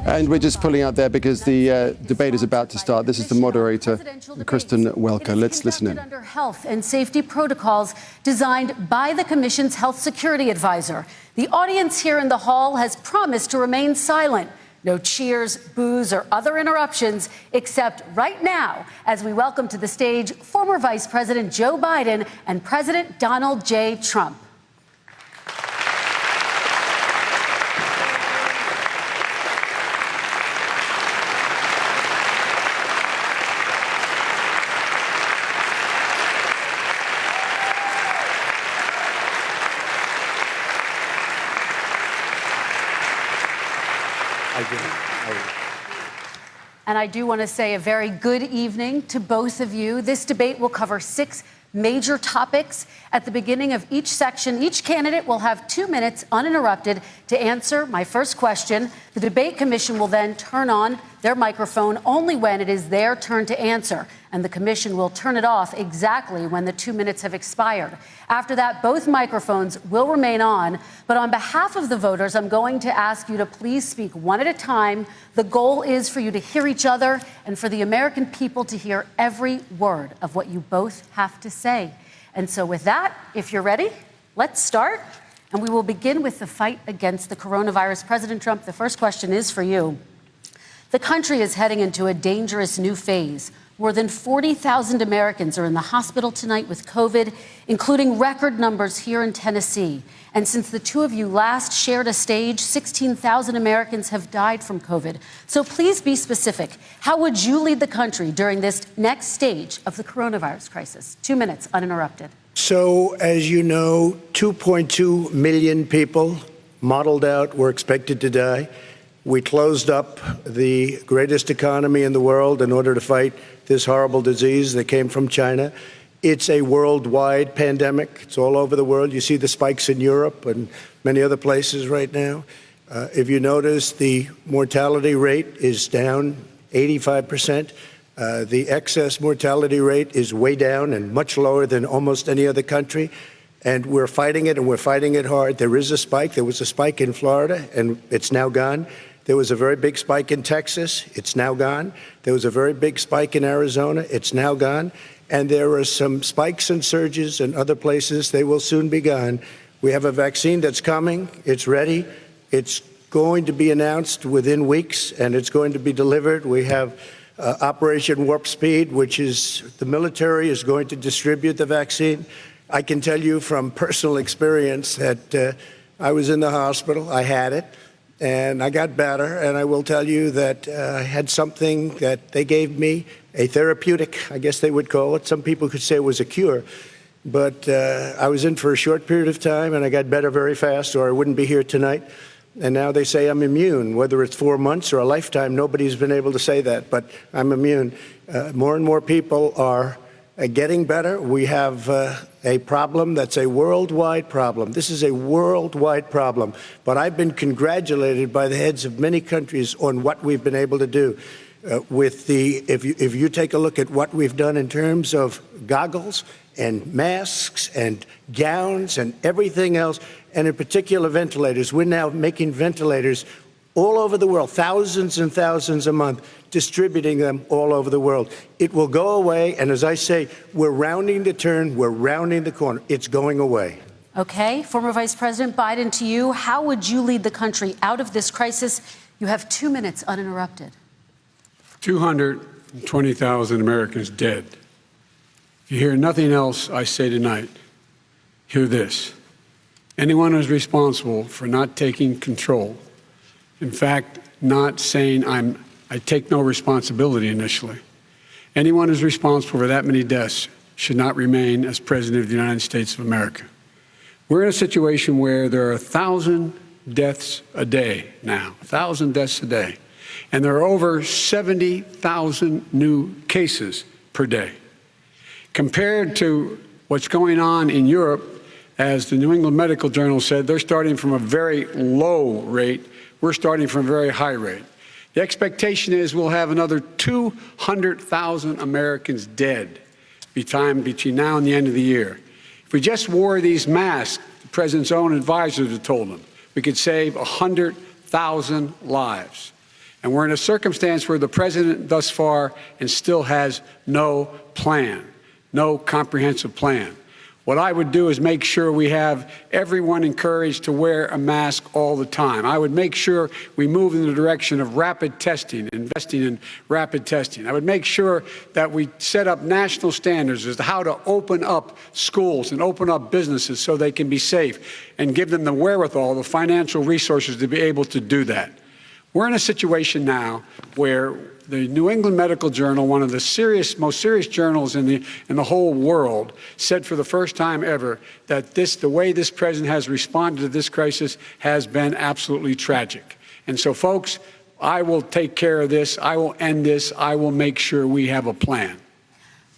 And we're just pulling out there because the debate is about to start. This is the moderator, Kristen Welker. Let's listen in. Under health and safety protocols designed by the Commission's health security advisor. The audience here in the hall has promised to remain silent. No cheers, boos, or other interruptions, except right now, as we welcome to the stage former Vice President Joe Biden and President Donald J. Trump. And I do want to say a very good evening to both of you. This debate will cover 6 major topics. At the beginning of each section, each candidate will have 2 minutes uninterrupted to answer my first question. The debate commission will then turn on their microphone only when it is their turn to answer, and the commission will turn it off exactly when the 2 minutes have expired. After that, both microphones will remain on, but on behalf of the voters, I'm going to ask you to please speak one at a time. The goal is for you to hear each other and for the American people to hear every word of what you both have to say. And so with that, if you're ready, let's start. And we will begin with the fight against the coronavirus. President Trump, the first question is for you. The country is heading into a dangerous new phase. More than 40,000 Americans are in the hospital tonight with COVID, including record numbers here in Tennessee. And since the two of you last shared a stage, 16,000 Americans have died from COVID. So please be specific. How would you lead the country during this next stage of the coronavirus crisis? 2 minutes uninterrupted. So, as you know, 2.2 million people modeled out were expected to die. We closed up the greatest economy in the world in order to fight this horrible disease that came from China. It's a worldwide pandemic. It's all over the world. You see the spikes in Europe and many other places right now. If you notice, the mortality rate is down 85%. The excess mortality rate is way down and much lower than almost any other country. And we're fighting it, and we're fighting it hard. There is a spike. There was a spike in Florida, and it's now gone. There was a very big spike in Texas. It's now gone. There was a very big spike in Arizona. It's now gone. And there are some spikes and surges in other places. They will soon be gone. We have a vaccine that's coming. It's ready. It's going to be announced within weeks, and it's going to be delivered. We have Operation Warp Speed, which is the military is going to distribute the vaccine. I can tell you from personal experience that I was in the hospital. I had it. And I got better, and I will tell you that I had something that they gave me, a therapeutic, I guess they would call it. Some people could say it was a cure. But I was in for a short period of time, and I got better very fast, or I wouldn't be here tonight. And now they say I'm immune. Whether it's 4 months or a lifetime, nobody's been able to say that, but I'm immune. More and more people are getting better. We have a problem that's a worldwide problem. This is a worldwide problem. But I've been congratulated by the heads of many countries on what we've been able to do. If you take a look at what we've done in terms of goggles and masks and gowns and everything else, and in particular ventilators, we're now making ventilators all over the world, thousands and thousands a month, distributing them all over the world. It will go away, and as I say, we're rounding the turn, we're rounding the corner. It's going away. Okay, former Vice President Biden, to you, how would you lead the country out of this crisis? You have 2 minutes uninterrupted. 220,000 Americans dead. If you hear nothing else I say tonight, hear this. Anyone who's responsible for not taking control, in fact, not saying I take no responsibility initially. Anyone who's responsible for that many deaths should not remain as President of the United States of America. We're in a situation where there are 1,000 deaths a day now, 1,000 deaths a day. And there are over 70,000 new cases per day. Compared to what's going on in Europe, as the New England Medical Journal said, they're starting from a very low rate. We're starting from a very high rate. The expectation is we'll have another 200,000 Americans dead between now and the end of the year. If we just wore these masks, the president's own advisors have told him, we could save 100,000 lives. And we're in a circumstance where the president thus far and still has no plan, no comprehensive plan. What I would do is make sure we have everyone encouraged to wear a mask all the time. I would make sure we move in the direction of rapid testing, investing in rapid testing. I would make sure that we set up national standards as to how to open up schools and open up businesses so they can be safe and give them the wherewithal, the financial resources to be able to do that. We're in a situation now where the New England Medical Journal, one of the most serious journals in the whole world, said for the first time ever that the way this president has responded to this crisis has been absolutely tragic. And so, folks, I will take care of this. I will end this. I will make sure we have a plan.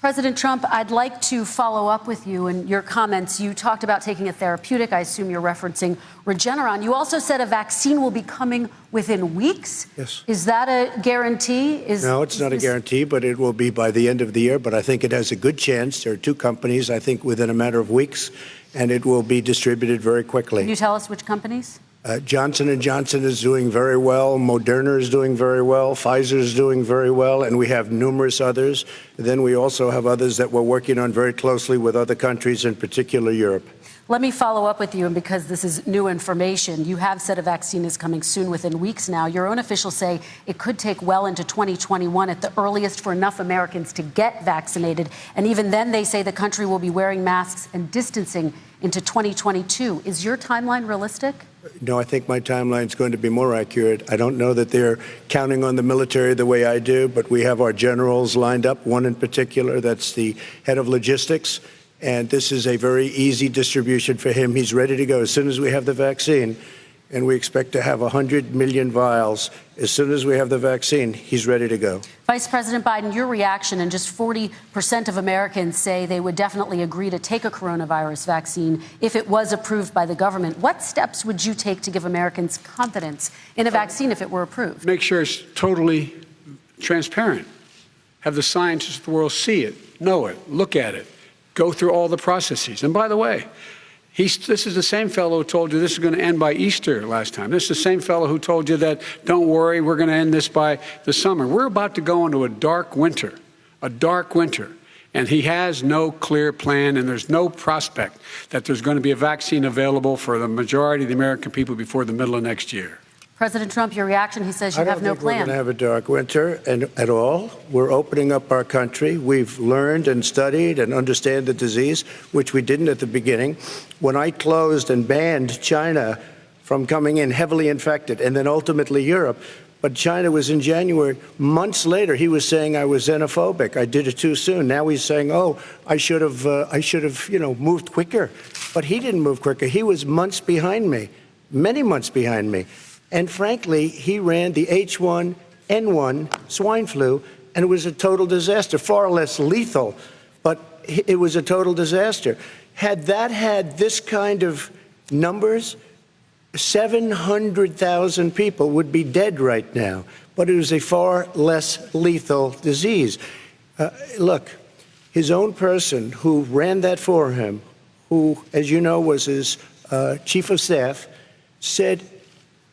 President Trump, I'd like to follow up with you in your comments. You talked about taking a therapeutic. I assume you're referencing Regeneron. You also said a vaccine will be coming within weeks. Yes. Is that a guarantee? No, it's not a guarantee, but it will be by the end of the year. But I think it has a good chance. There are two companies, I think, within a matter of weeks, and it will be distributed very quickly. Can you tell us which companies? Johnson & Johnson is doing very well. Moderna is doing very well. Pfizer is doing very well. And we have numerous others. Then we also have others that we're working on very closely with other countries, in particular Europe. Let me follow up with you, and because this is new information, you have said a vaccine is coming soon, within weeks now. Your own officials say it could take well into 2021 at the earliest for enough Americans to get vaccinated. And even then, they say the country will be wearing masks and distancing into 2022. Is your timeline realistic? No, I think my timeline is going to be more accurate. I don't know that they're counting on the military the way I do, but we have our generals lined up, one in particular that's the head of logistics. And this is a very easy distribution for him. He's ready to go as soon as we have the vaccine. And we expect to have 100 million vials. As soon as we have the vaccine, he's ready to go. Vice President Biden, your reaction, and just 40% of Americans say they would definitely agree to take a coronavirus vaccine if it was approved by the government. What steps would you take to give Americans confidence in a vaccine if it were approved? Make sure it's totally transparent. Have the scientists of the world see it, know it, look at it, go through all the processes. And by the way, this is the same fellow who told you this is going to end by Easter last time. This is the same fellow who told you that, don't worry, we're going to end this by the summer. We're about to go into a dark winter. And he has no clear plan, and there's no prospect that there's going to be a vaccine available for the majority of the American people before the middle of next year. President Trump, your reaction, he says you have no plan. I don't think we're going to have a dark winter at all. We're opening up our country. We've learned and studied and understand the disease, which we didn't at the beginning. When I closed and banned China from coming in heavily infected, and then ultimately Europe, but China was in January. Months later, he was saying I was xenophobic. I did it too soon. Now he's saying, oh, I should have, moved quicker. But he didn't move quicker. He was months behind me, many months behind me. And frankly, he ran the H1N1 swine flu, and it was a total disaster, far less lethal, but it was a total disaster. Had that had this kind of numbers, 700,000 people would be dead right now, but it was a far less lethal disease. Look, his own person who ran that for him, who, as you know, was his chief of staff, said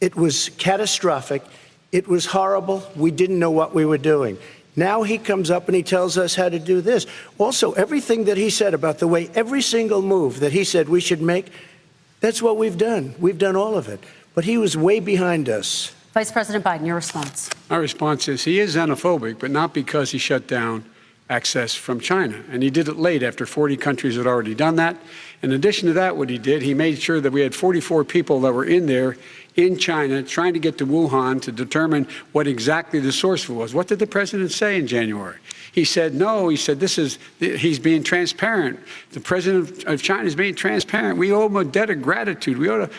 it was catastrophic. It was horrible. We didn't know what we were doing. Now he comes up and he tells us how to do this. Also, everything that he said about the way every single move that he said we should make, that's what we've done. We've done all of it. But he was way behind us. Vice President Biden, your response. My response is he is xenophobic, but not because he shut down access from China. And he did it late after 40 countries had already done that. In addition to that, what he did, he made sure that we had 44 people that were in there in China trying to get to Wuhan to determine what exactly the source was. What did the president say in January? He said, no, he said, he's being transparent. The president of China is being transparent. We owe him a debt of gratitude.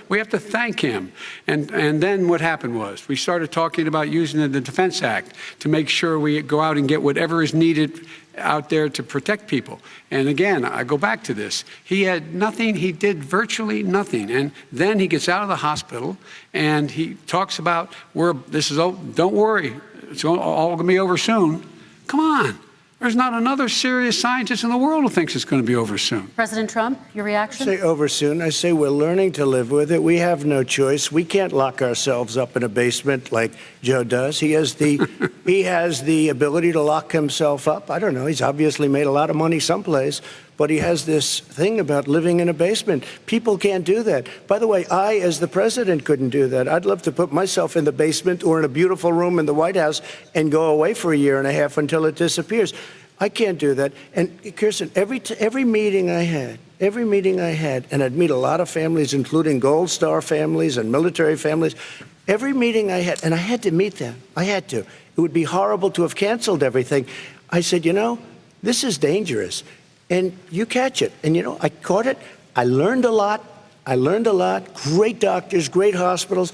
We have to thank him. And then what happened was we started talking about using the Defense Act to make sure we go out and get whatever is needed out there to protect people. And again, I go back to this. He had nothing. He did virtually nothing. And then he gets out of the hospital and he talks about, don't worry, it's all going to be over soon. Come on. There's not another serious scientist in the world who thinks it's going to be over soon. President Trump, your reaction? I say over soon. I say we're learning to live with it. We have no choice. We can't lock ourselves up in a basement like Joe does. He has the ability to lock himself up. I don't know. He's obviously made a lot of money someplace, but he has this thing about living in a basement. People can't do that. By the way, I, as the president, couldn't do that. I'd love to put myself in the basement or in a beautiful room in the White House and go away for a year and a half until it disappears. I can't do that. And Kirsten, every meeting I had, and I'd meet a lot of families, including Gold Star families and military families, every meeting I had, and I had to meet them. I had to. It would be horrible to have canceled everything. I said, you know, this is dangerous. And you catch it. And, you know, I caught it. I learned a lot. Great doctors, great hospitals.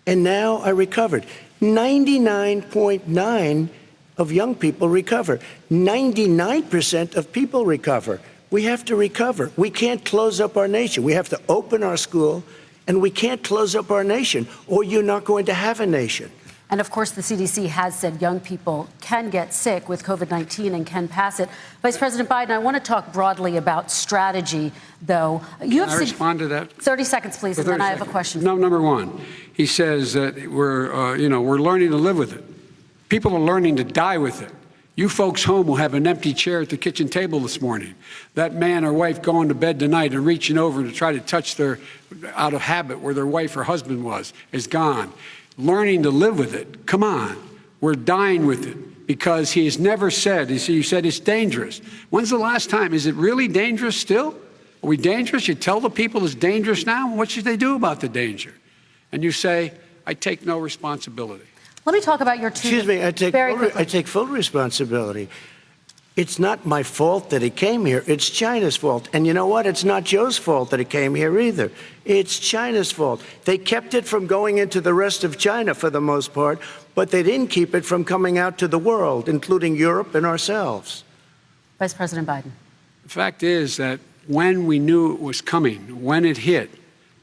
And now I recovered. 99.9% of young people recover. 99% of people recover. We have to recover. We can't close up our nation. We have to open our school, and we can't close up our nation, or you're not going to have a nation. And of course, the CDC has said young people can get sick with COVID-19 and can pass it. Vice President Biden, I want to talk broadly about strategy, though. Can I respond to that? 30 seconds, please, and then I have a question. No, number one, he says that we're learning to live with it. People are learning to die with it. You folks home will have an empty chair at the kitchen table this morning. That man or wife going to bed tonight and reaching over to try to touch out of habit where their wife or husband was, is gone. Learning to live with it. Come on. We're dying with it because he has never said, you said it's dangerous. When's the last time? Is it really dangerous still? Are we dangerous? You tell the people it's dangerous now? What should they do about the danger? And you say, I take no responsibility. Let me talk about your two. Excuse me, I take full responsibility. It's not my fault that he came here. It's China's fault. And you know what? It's not Joe's fault that he came here either. It's China's fault. They kept it from going into the rest of China for the most part, but they didn't keep it from coming out to the world, including Europe and ourselves. Vice President Biden. The fact is that when we knew it was coming, when it hit,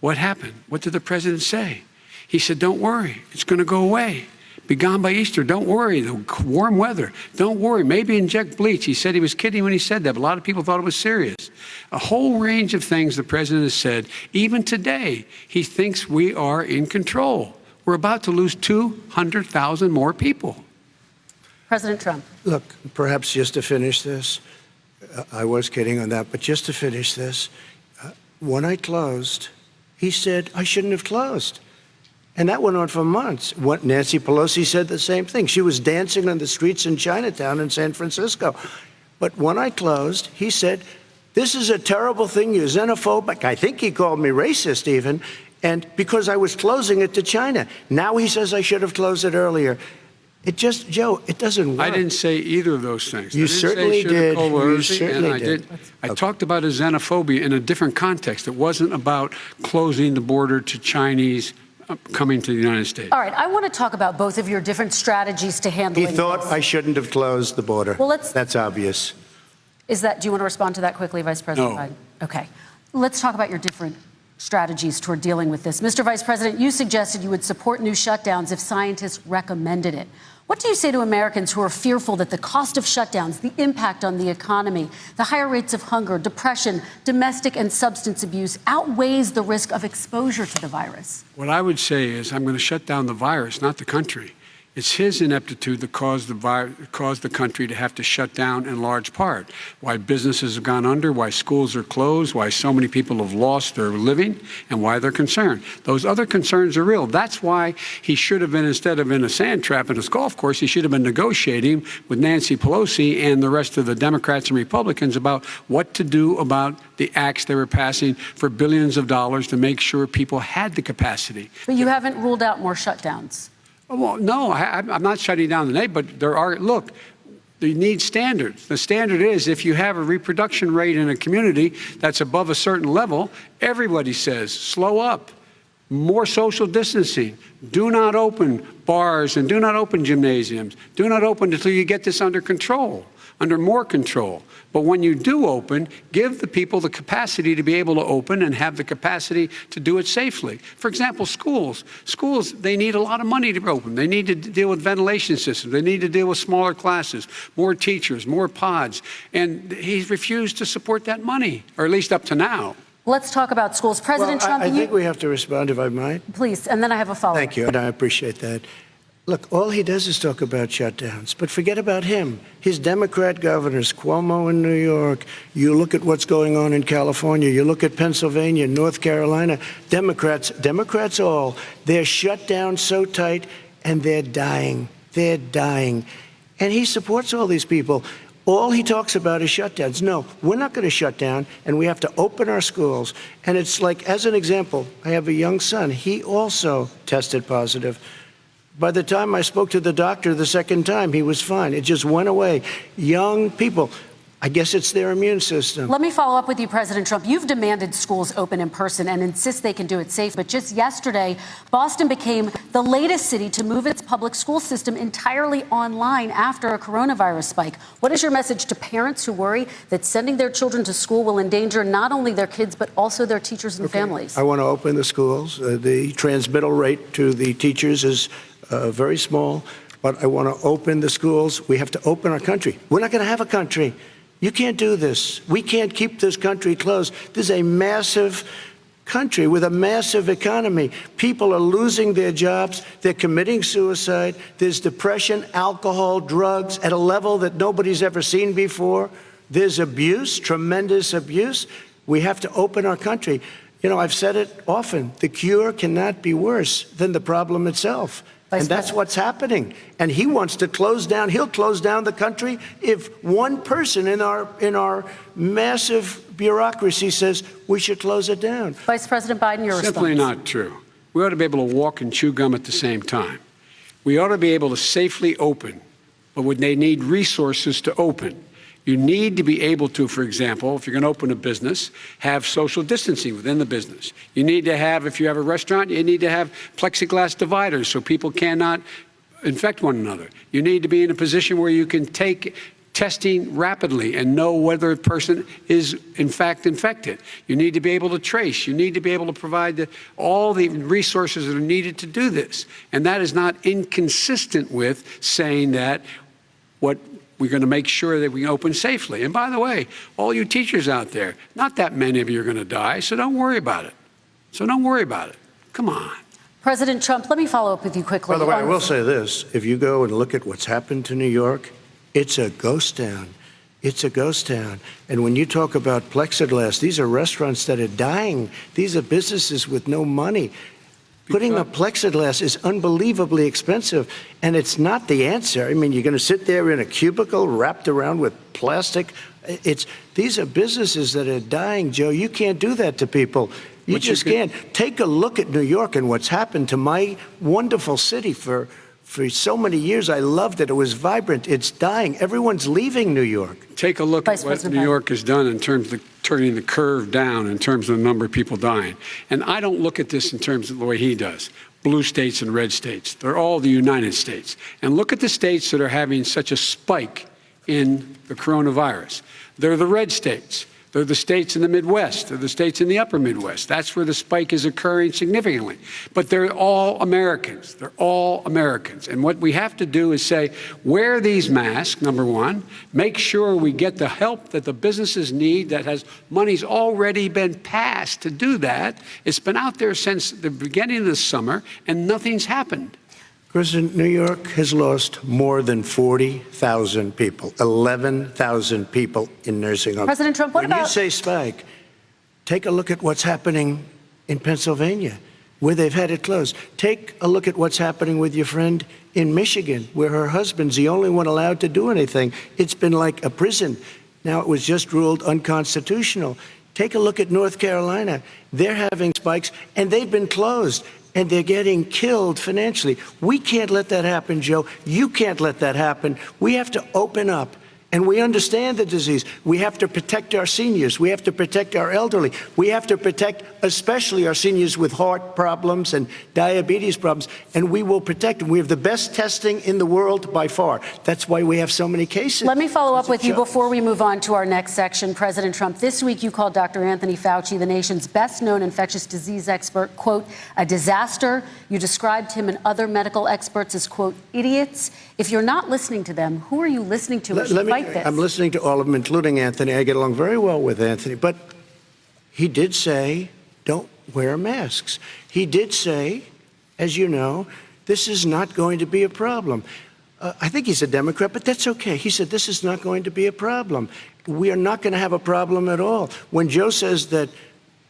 what happened? What did the president say? He said, don't worry, it's going to go away. Be gone by Easter. Don't worry. The warm weather. Don't worry. Maybe inject bleach. He said he was kidding when he said that, but a lot of people thought it was serious. A whole range of things the president has said. Even today, he thinks we are in control. We're about to lose 200,000 more people. President Trump. Look, perhaps just to finish this, I was kidding on that, but just to finish this, when I closed, he said I shouldn't have closed. And that went on for months. Nancy Pelosi said the same thing. She was dancing on the streets in Chinatown in San Francisco. But when I closed, he said, this is a terrible thing. You're xenophobic. I think he called me racist even. And because I was closing it to China. Now he says I should have closed it earlier. Joe, it doesn't work. I didn't say either of those things. You certainly did. You certainly did. I talked about a xenophobia in a different context. It wasn't about closing the border to Chinese coming to the United States. All right, I want to talk about both of your different strategies to handling this. He thought I shouldn't have closed the border. Well, that's obvious. Do you want to respond to that quickly, Vice President Biden? Okay. Let's talk about your different strategies toward dealing with this. Mr. Vice President, you suggested you would support new shutdowns if scientists recommended it. What do you say to Americans who are fearful that the cost of shutdowns, the impact on the economy, the higher rates of hunger, depression, domestic and substance abuse outweighs the risk of exposure to the virus? What I would say is I'm going to shut down the virus, not the country. It's his ineptitude that caused the country to have to shut down in large part. Why businesses have gone under, why schools are closed, why so many people have lost their living, and why they're concerned. Those other concerns are real. That's why he should have been, instead of in a sand trap in a golf course, he should have been negotiating with Nancy Pelosi and the rest of the Democrats and Republicans about what to do about the acts they were passing for billions of dollars to make sure people had the capacity. But you haven't ruled out more shutdowns. Well, no, I'm not shutting down the nation, but look, you need standards. The standard is if you have a reproduction rate in a community that's above a certain level, everybody says, slow up, more social distancing, do not open bars and do not open gymnasiums, do not open until you get this under control. under more control. But when you do open, give the people the capacity to be able to open and have the capacity to do it safely. For example, schools. Schools, they need a lot of money to open. They need to deal with ventilation systems. They need to deal with smaller classes, more teachers, more pods. And he's refused to support that money, or at least up to now. Let's talk about schools. President Trump, I think we have to respond, if I might. Please, and then I have a follow-up. Thank you, and I appreciate that. Look, all he does is talk about shutdowns, but forget about him. His Democrat governors, Cuomo in New York, you look at what's going on in California, you look at Pennsylvania, North Carolina, Democrats all, they're shut down so tight and they're dying. They're dying. And he supports all these people. All he talks about is shutdowns. No, we're not going to shut down, and we have to open our schools. And it's like, as an example, I have a young son. He also tested positive. By the time I spoke to the doctor the second time, he was fine. It just went away. Young people, I guess it's their immune system. Let me follow up with you, President Trump. You've demanded schools open in person and insist they can do it safe. But just yesterday, Boston became the latest city to move its public school system entirely online after a coronavirus spike. What is your message to parents who worry that sending their children to school will endanger not only their kids, but also their teachers and families? I want to open the schools. The transmittal rate to the teachers is very small, but I want to open the schools. We have to open our country. We're not going to have a country. You can't do this. We can't keep this country closed. This is a massive country with a massive economy. People are losing their jobs. They're committing suicide. There's depression, alcohol, drugs at a level that nobody's ever seen before. There's abuse, tremendous abuse. We have to open our country. You know, I've said it often. The cure cannot be worse than the problem itself. And that's what's happening. And he wants to close down. He'll close down the country if one person in our massive bureaucracy says we should close it down. Vice President Biden, your response. Simply not true. We ought to be able to walk and chew gum at the same time. We ought to be able to safely open, but when they need resources to open. You need to be able to, for example, if you're going to open a business, have social distancing within the business. You need to have, if you have a restaurant, you need to have plexiglass dividers so people cannot infect one another. You need to be in a position where you can take testing rapidly and know whether a person is, in fact, infected. You need to be able to trace. You need to be able to provide all the resources that are needed to do this. And that is not inconsistent with saying that we're going to make sure that we open safely. And by the way, all you teachers out there, not that many of you are going to die, so don't worry about it. Come on. President Trump, let me follow up with you quickly. By the way, I will say this. If you go and look at what's happened to New York, it's a ghost town. It's a ghost town. And when you talk about plexiglass, these are restaurants that are dying. These are businesses with no money. Putting up plexiglass is unbelievably expensive, and it's not the answer. I mean, you're going to sit there in a cubicle wrapped around with plastic. These are businesses that are dying, Joe. You can't do that to people. You just can't. Take a look at New York and what's happened to my wonderful city for so many years. I loved it. It was vibrant. It's dying. Everyone's leaving New York. Take a look at what New York has done in terms of turning the curve down in terms of the number of people dying. And I don't look at this in terms of the way he does. Blue states and red states. They're all the United States. And look at the states that are having such a spike in the coronavirus. They're the red states. They're the states in the Midwest. They're the states in the upper Midwest. That's where the spike is occurring significantly. But they're all Americans. They're all Americans. And what we have to do is say, wear these masks, number one. Make sure we get the help that the businesses need that has money's already been passed to do that. It's been out there since the beginning of the summer, and nothing's happened. President, New York has lost more than 40,000 people, 11,000 people in nursing homes. President Trump, what about... When you say spike, take a look at what's happening in Pennsylvania, where they've had it closed. Take a look at what's happening with your friend in Michigan, where her husband's the only one allowed to do anything. It's been like a prison. Now it was just ruled unconstitutional. Take a look at North Carolina. They're having spikes, and they've been closed. And they're getting killed financially. We can't let that happen, Joe. You can't let that happen. We have to open up. And we understand the disease. We have to protect our seniors. We have to protect our elderly. We have to protect especially our seniors with heart problems and diabetes problems. And we will protect them. We have the best testing in the world by far. That's why we have so many cases. Let me follow up with you before we move on to our next section. President Trump, this week you called Dr. Anthony Fauci, the nation's best-known infectious disease expert, quote, a disaster. You described him and other medical experts as, quote, idiots. If you're not listening to them, who are you listening to as you fight this? I'm listening to all of them, including Anthony. I get along very well with Anthony. But he did say, don't wear masks. He did say, as you know, this is not going to be a problem. I think he's a Democrat, but that's okay. He said, this is not going to be a problem. We are not going to have a problem at all. When Joe says that,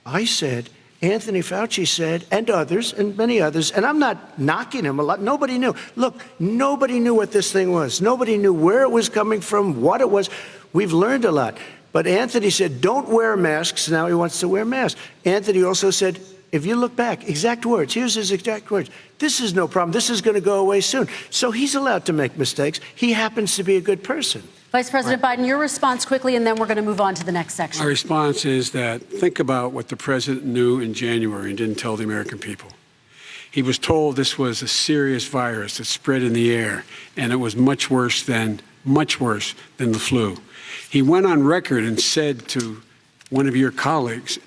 I said, Anthony Fauci said, and others, and many others, and I'm not knocking him a lot. Nobody knew. Look, nobody knew what this thing was. Nobody knew where it was coming from, what it was. We've learned a lot. But Anthony said, don't wear masks. Now he wants to wear masks. Anthony also said, if you look back, exact words, here's his exact words. This is no problem. This is going to go away soon. So he's allowed to make mistakes. He happens to be a good person. Vice President Biden, your response quickly, and then we're going to move on to the next section. My response is that think about what the president knew in January and didn't tell the American people. He was told this was a serious virus that spread in the air, and it was much worse than the flu. He went on record and said to one of your colleagues,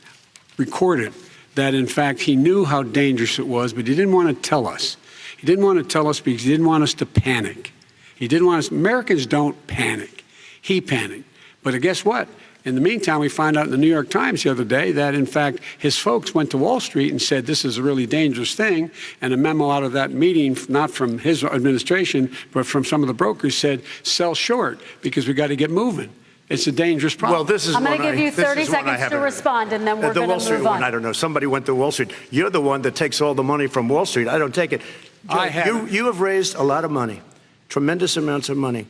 recorded, that in fact he knew how dangerous it was, but he didn't want to tell us. He didn't want to tell us because he didn't want us to panic. He didn't want us. Americans don't panic. He panicked. But guess what? In the meantime, we find out in the New York Times the other day that, in fact, his folks went to Wall Street and said this is a really dangerous thing. And a memo out of that meeting, not from his administration, but from some of the brokers, said sell short because we got to get moving. It's a dangerous problem. Well, this is I'm going to give you 30 seconds to respond, and then we're going to move on. The Wall Street one, I don't know. Somebody went to Wall Street. You're the one that takes all the money from Wall Street. I don't take it. I have. You have raised a lot of money, tremendous amounts of money.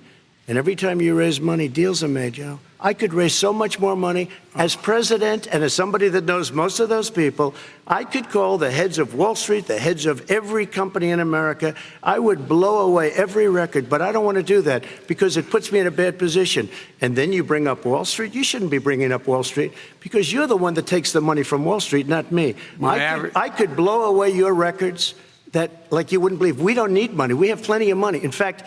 And every time you raise money, deals are made, Joe. I could raise so much more money. As president and as somebody that knows most of those people, I could call the heads of Wall Street, the heads of every company in America. I would blow away every record, but I don't want to do that because it puts me in a bad position. And then you bring up Wall Street. You shouldn't be bringing up Wall Street because you're the one that takes the money from Wall Street, not me. I could blow away your records that, like you wouldn't believe. We don't need money. We have plenty of money. In fact,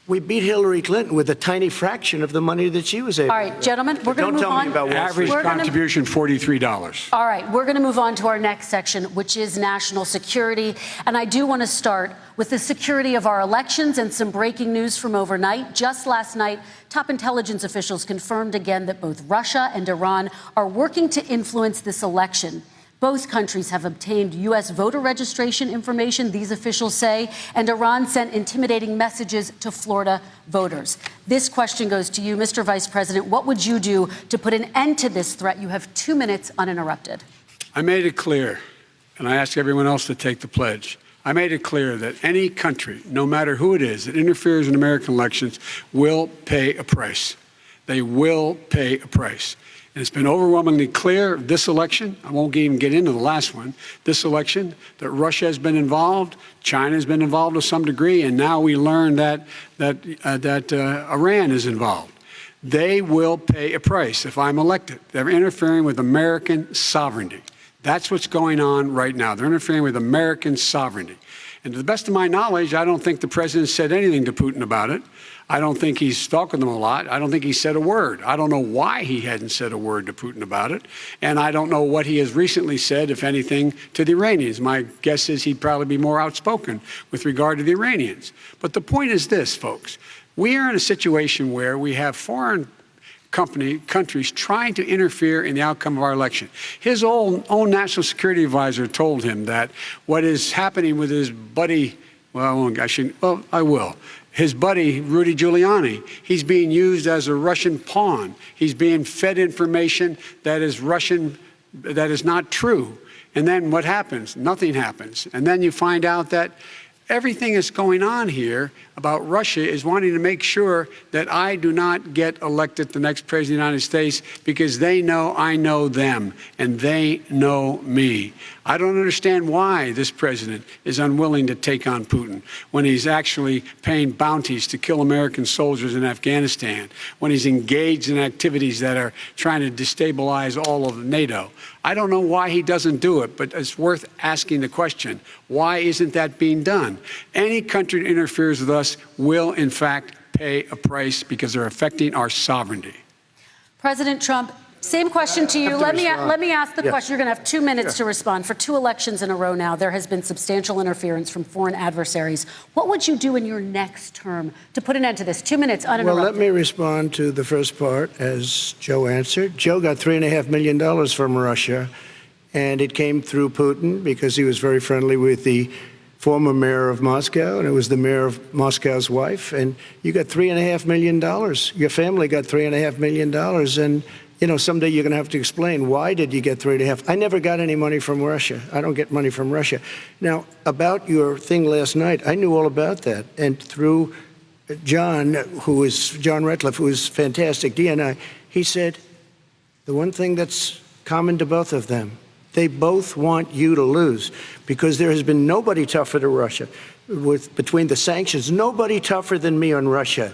we beat Hillary Clinton with a tiny fraction of the money that she was able to. All right, gentlemen, we're going to move on. Don't tell me about Wall Street. Average contribution, $43. All right, we're going to move on to our next section, which is national security. And I do want to start with the security of our elections and some breaking news from overnight. Just last night, top intelligence officials confirmed again that both Russia and Iran are working to influence this election. Both countries have obtained U.S. voter registration information, these officials say, and Iran sent intimidating messages to Florida voters. This question goes to you, Mr. Vice President. What would you do to put an end to this threat? You have 2 minutes uninterrupted. I made it clear, and I ask everyone else to take the pledge. I made it clear that any country, no matter who it is, that interferes in American elections will pay a price. They will pay a price. And it's been overwhelmingly clear this election, I won't even get into the last one, this election, that Russia has been involved, China has been involved to some degree, and now we learn that Iran is involved. They will pay a price if I'm elected. They're interfering with American sovereignty. That's what's going on right now. They're interfering with American sovereignty. And to the best of my knowledge, I don't think the president said anything to Putin about it. I don't think he's talking to them a lot. I don't think he said a word. I don't know why he hadn't said a word to Putin about it. And I don't know what he has recently said, if anything, to the Iranians. My guess is he'd probably be more outspoken with regard to the Iranians. But the point is this, folks. We are in a situation where we have foreign countries trying to interfere in the outcome of our election. His own national security advisor told him that what is happening with his buddy, I will. His buddy, Rudy Giuliani, he's being used as a Russian pawn. He's being fed information that is Russian, that is not true. And then what happens? Nothing happens. And then you find out that everything that's going on here about Russia is wanting to make sure that I do not get elected the next president of the United States because they know I know them and they know me. I don't understand why this president is unwilling to take on Putin when he's actually paying bounties to kill American soldiers in Afghanistan, when he's engaged in activities that are trying to destabilize all of NATO. I don't know why he doesn't do it, but it's worth asking the question, why isn't that being done? Any country that interferes with us will, in fact, pay a price because they're affecting our sovereignty. President Trump, same question to you. Let me ask the question. You're going to have 2 minutes to respond. For 2 elections in a row now, there has been substantial interference from foreign adversaries. What would you do in your next term to put an end to this? 2 minutes uninterrupted. Well, let me respond to the first part, as Joe answered. Joe got $3.5 million from Russia, and it came through Putin because he was very friendly with the former mayor of Moscow, and it was the mayor of Moscow's wife. And you got $3.5 million. Your family got $3.5 million. And you know, someday you're going to have to explain, why did you get 3.5? I never got any money from Russia. I don't get money from Russia. Now, about your thing last night, I knew all about that. And through John Ratcliffe, who is fantastic, DNI, he said, the one thing that's common to both of them, they both want you to lose, because there has been nobody tougher to Russia. Between the sanctions, nobody tougher than me on Russia.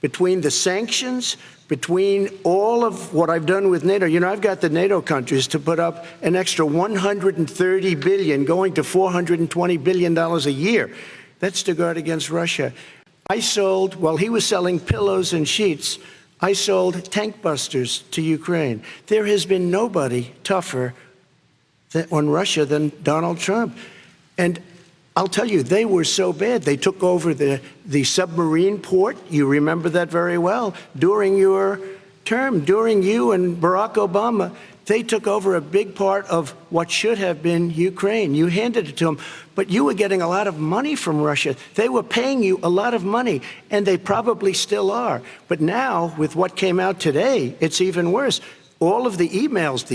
Between the sanctions, between all of what I've done with NATO, you know, I've got the NATO countries to put up an extra $130 billion, going to $420 billion a year. That's to guard against Russia. I sold, while he was selling pillows and sheets, I sold tank busters to Ukraine. There has been nobody tougher on Russia than Donald Trump. And I'll tell you, they were so bad. They took over the submarine port. You remember that very well. During your term, during you and Barack Obama, they took over a big part of what should have been Ukraine. You handed it to them, but you were getting a lot of money from Russia. They were paying you a lot of money, and they probably still are. But now, with what came out today, it's even worse. All of the emails,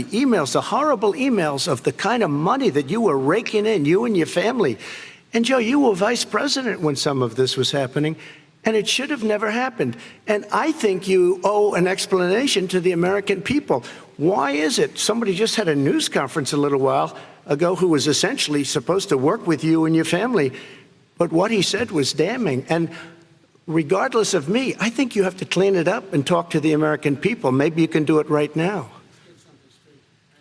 the horrible emails of the kind of money that you were raking in, you and your family. And Joe, you were vice president when some of this was happening, and it should have never happened. And I think you owe an explanation to the American people. Why is it? Somebody just had a news conference a little while ago who was essentially supposed to work with you and your family, but what he said was damning. And regardless of me, I think you have to clean it up and talk to the American people. Maybe you can do it right now.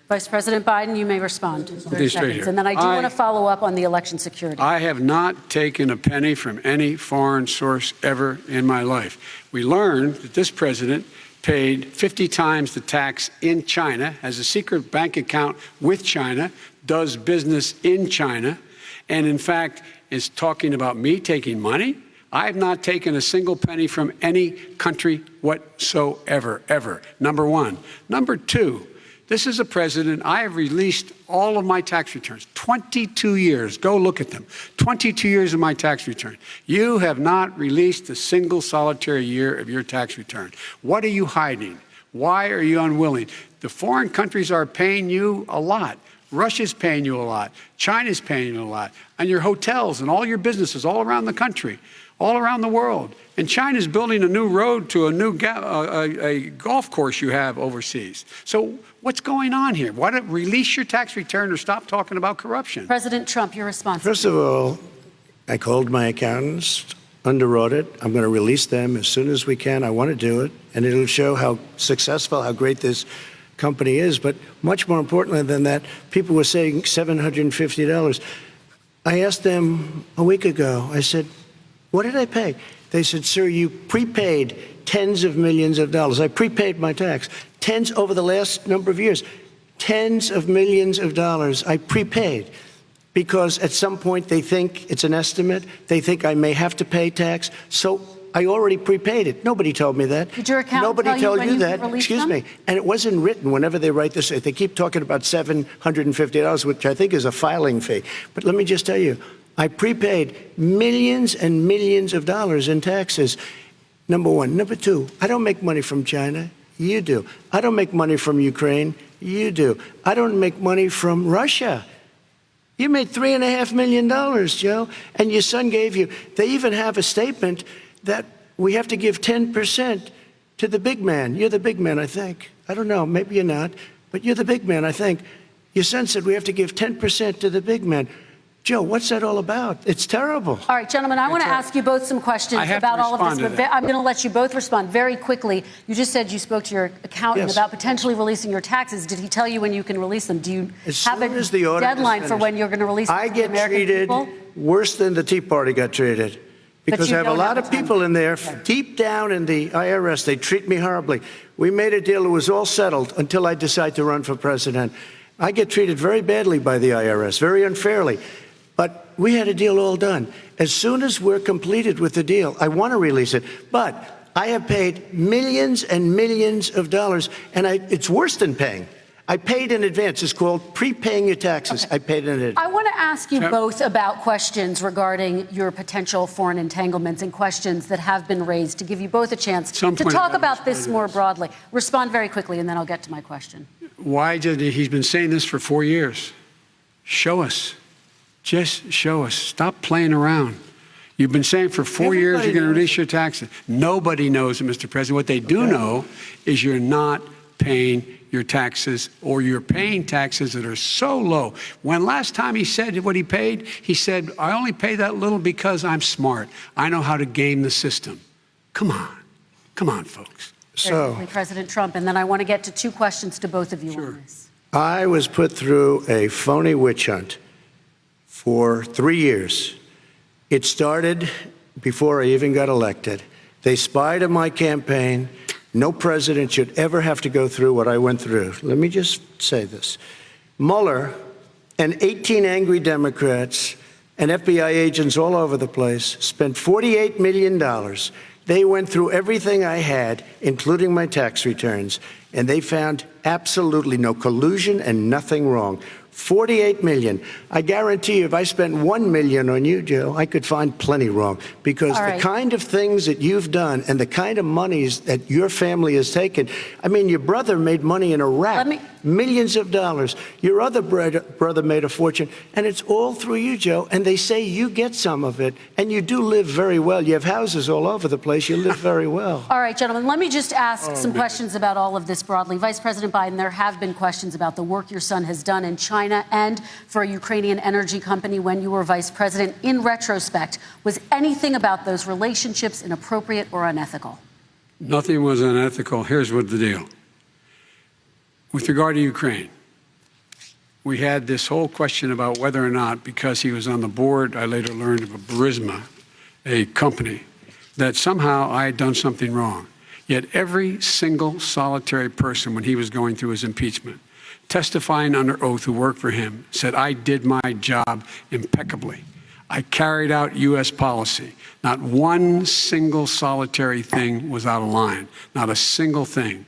Vice President Biden, you may respond. 30 seconds. And then I do want to follow up on the election security. I have not taken a penny from any foreign source ever in my life. We learned that this president paid 50 times the tax in China, has a secret bank account with China, does business in China, and in fact is talking about me taking money. I have not taken a single penny from any country whatsoever, ever. Number one. Number two, this is a president, I have released all of my tax returns, 22 years. Go look at them. 22 years of my tax return. You have not released a single solitary year of your tax return. What are you hiding? Why are you unwilling? The foreign countries are paying you a lot. Russia's paying you a lot. China's paying you a lot. And your hotels and all your businesses all around the country, all around the world. And China's building a new road to a new a golf course you have overseas. So what's going on here? Why don't release your tax return or stop talking about corruption? President Trump, your response. First of all, I called my accountants under audit. I'm going to release them as soon as we can. I want to do it, and it'll show how successful, how great this company is. But much more importantly than that, people were saying $750. I asked them a week ago, I said, what did I pay? They said, sir, you prepaid tens of millions of dollars. I prepaid my tax. Tens over the last number of years. Tens of millions of dollars I prepaid, because at some point they think it's an estimate. They think I may have to pay tax. So I already prepaid it. Nobody told me that. Did your accountant Nobody tell told you that. Excuse them? me. And it wasn't written whenever they write this. They keep talking about $750, which I think is a filing fee. But let me just tell you, I prepaid millions and millions of dollars in taxes. Number one. Number two, I don't make money from China. You do. I don't make money from Ukraine. You do. I don't make money from Russia. You made $3.5 million, Joe, and your son gave you. They even have a statement that we have to give 10% to the big man. You're the big man, I think. I don't know. Maybe you're not, but you're the big man, I think. You sense that we have to give 10% to the big man. Joe, what's that all about? It's terrible. All right, gentlemen, I want to ask you both some questions about all of this, but I'm going to let you both respond very quickly. You just said you spoke to your accountant about potentially releasing your taxes. Did he tell you when you can release them? Do you have a deadline for when you're going to release them to the American people? I get treated worse than the Tea Party got treated. Because I have a lot of people in there, deep down in the IRS, they treat me horribly. We made a deal, it was all settled until I decide to run for president. I get treated very badly by the IRS, very unfairly. But we had a deal all done. As soon as we're completed with the deal, I want to release it. But I have paid millions and millions of dollars, and it's worse than paying. I paid in advance. It's called prepaying your taxes. I paid in advance. I want to ask you both about questions regarding your potential foreign entanglements and questions that have been raised to give you both a chance to talk about this more broadly. Respond very quickly, and then I'll get to my question. Why did he's been saying this for 4 years? Show us. Just show us. Stop playing around. You've been saying for 4 years you're going to release your taxes. Nobody knows it, Mr. President. What they do know is you're not paying your taxes, or you're paying taxes that are so low. When last time he said what he paid, he said, I only pay that little because I'm smart. I know how to game the system. Come on. Come on, folks. So, President Trump, and then I want to get to two questions to both of you on this. I was put through a phony witch hunt for 3 years. It started before I even got elected. They spied on my campaign. No president should ever have to go through what I went through. Let me just say this. Mueller and 18 angry Democrats and FBI agents all over the place spent $48 million. They went through everything I had, including my tax returns, and they found absolutely no collusion and nothing wrong. $48 million. I guarantee you, if I spent $1 million on you, Joe, I could find plenty wrong. Because the kind of things that you've done and the kind of monies that your family has taken, I mean, your brother made money in Iraq, millions of dollars. Your other brother made a fortune, and it's all through you, Joe. And they say you get some of it, and you do live very well. You have houses all over the place. You live very well. All right, gentlemen, let me just ask some questions about all of this broadly. Vice President Biden, there have been questions about the work your son has done in China and for a Ukrainian energy company when you were vice president. In retrospect, was anything about those relationships inappropriate or unethical? Nothing was unethical. Here's what the deal. With regard to Ukraine, we had this whole question about whether or not, because he was on the board, I later learned of a Burisma, a company, that somehow I had done something wrong. Yet every single solitary person, when he was going through his impeachment, testifying under oath who worked for him, said, I did my job impeccably. I carried out U.S. policy. Not one single solitary thing was out of line. Not a single thing,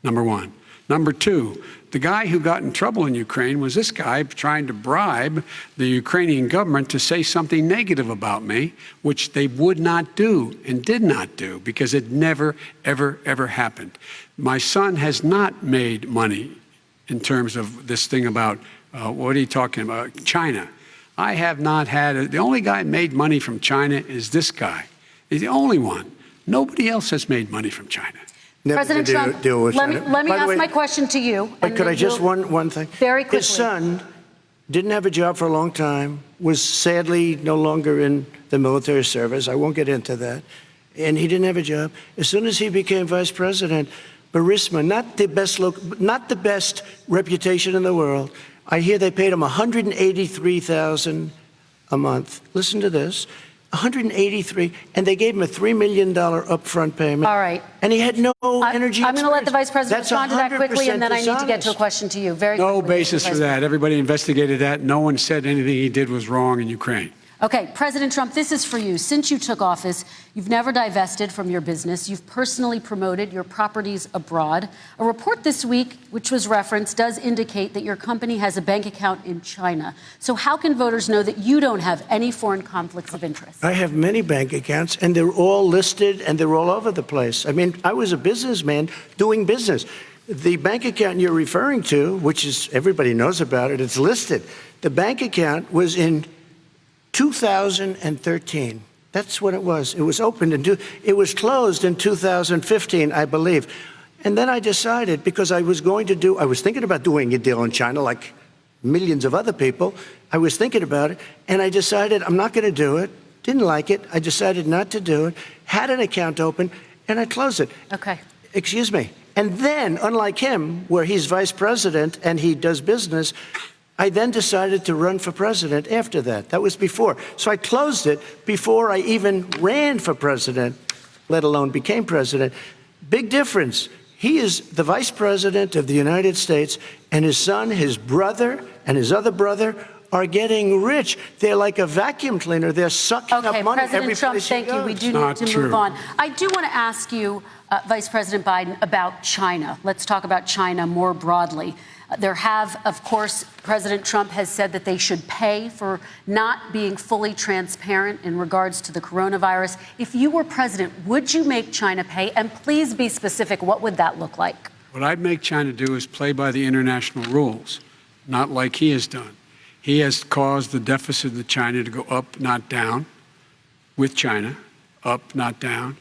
number one. Number two, the guy who got in trouble in Ukraine was this guy trying to bribe the Ukrainian government to say something negative about me, which they would not do and did not do because it never, ever, ever happened. My son has not made money in terms of this thing about, what are you talking about, China. I have not had, the only guy who made money from China is this guy. He's the only one. Nobody else has made money from China. President Trump, let me ask my question to you. But could I just, one thing? Very quickly. His son didn't have a job for a long time, was sadly no longer in the military service. I won't get into that. And he didn't have a job. As soon as he became vice president, Burisma, not the best reputation in the world. I hear they paid him $183,000 a month. Listen to this. $183,000, and they gave him a $3 million upfront payment. All right. And he had no energy. I'm going to let the vice president respond to that quickly, and then I need dishonest. to get to a question to you. Very quickly. No basis for that. Everybody investigated that. No one said anything he did was wrong in Ukraine. Okay, President Trump, this is for you. Since you took office, you've never divested from your business. You've personally promoted your properties abroad. A report this week, which was referenced, does indicate that your company has a bank account in China. So how can voters know that you don't have any foreign conflicts of interest? I have many bank accounts, and they're all listed, and they're all over the place. I mean, I was a businessman doing business. The bank account you're referring to, which is everybody knows about it, it's listed. The bank account was in 2013. That's what it was. It was opened it was closed in 2015, I believe. And then I decided, because I was thinking about doing a deal in China, like millions of other people. I was thinking about it, and I decided I'm not going to do it. Didn't like it. I decided not to do it. Had an account open, and I closed it. Okay. Excuse me. And then, unlike him, where he's vice president and he does business, I then decided to run for president after that. That was before. So I closed it before I even ran for president, let alone became president. Big difference. He is the vice president of the United States, and his son, his brother, and his other brother are getting rich. They're like a vacuum cleaner. They're sucking up money every President Trump, place thank he you. goes. We do Not need to true. move on. I do want to ask you, Vice President Biden, about China. Let's talk about China more broadly. There have, of course, President Trump has said that they should pay for not being fully transparent in regards to the coronavirus. If you were president, would you make China pay? And please be specific. What would that look like? What I'd make China do is play by the international rules, not like he has done. He has caused the deficit of China to go up, not down, with China, up, not down.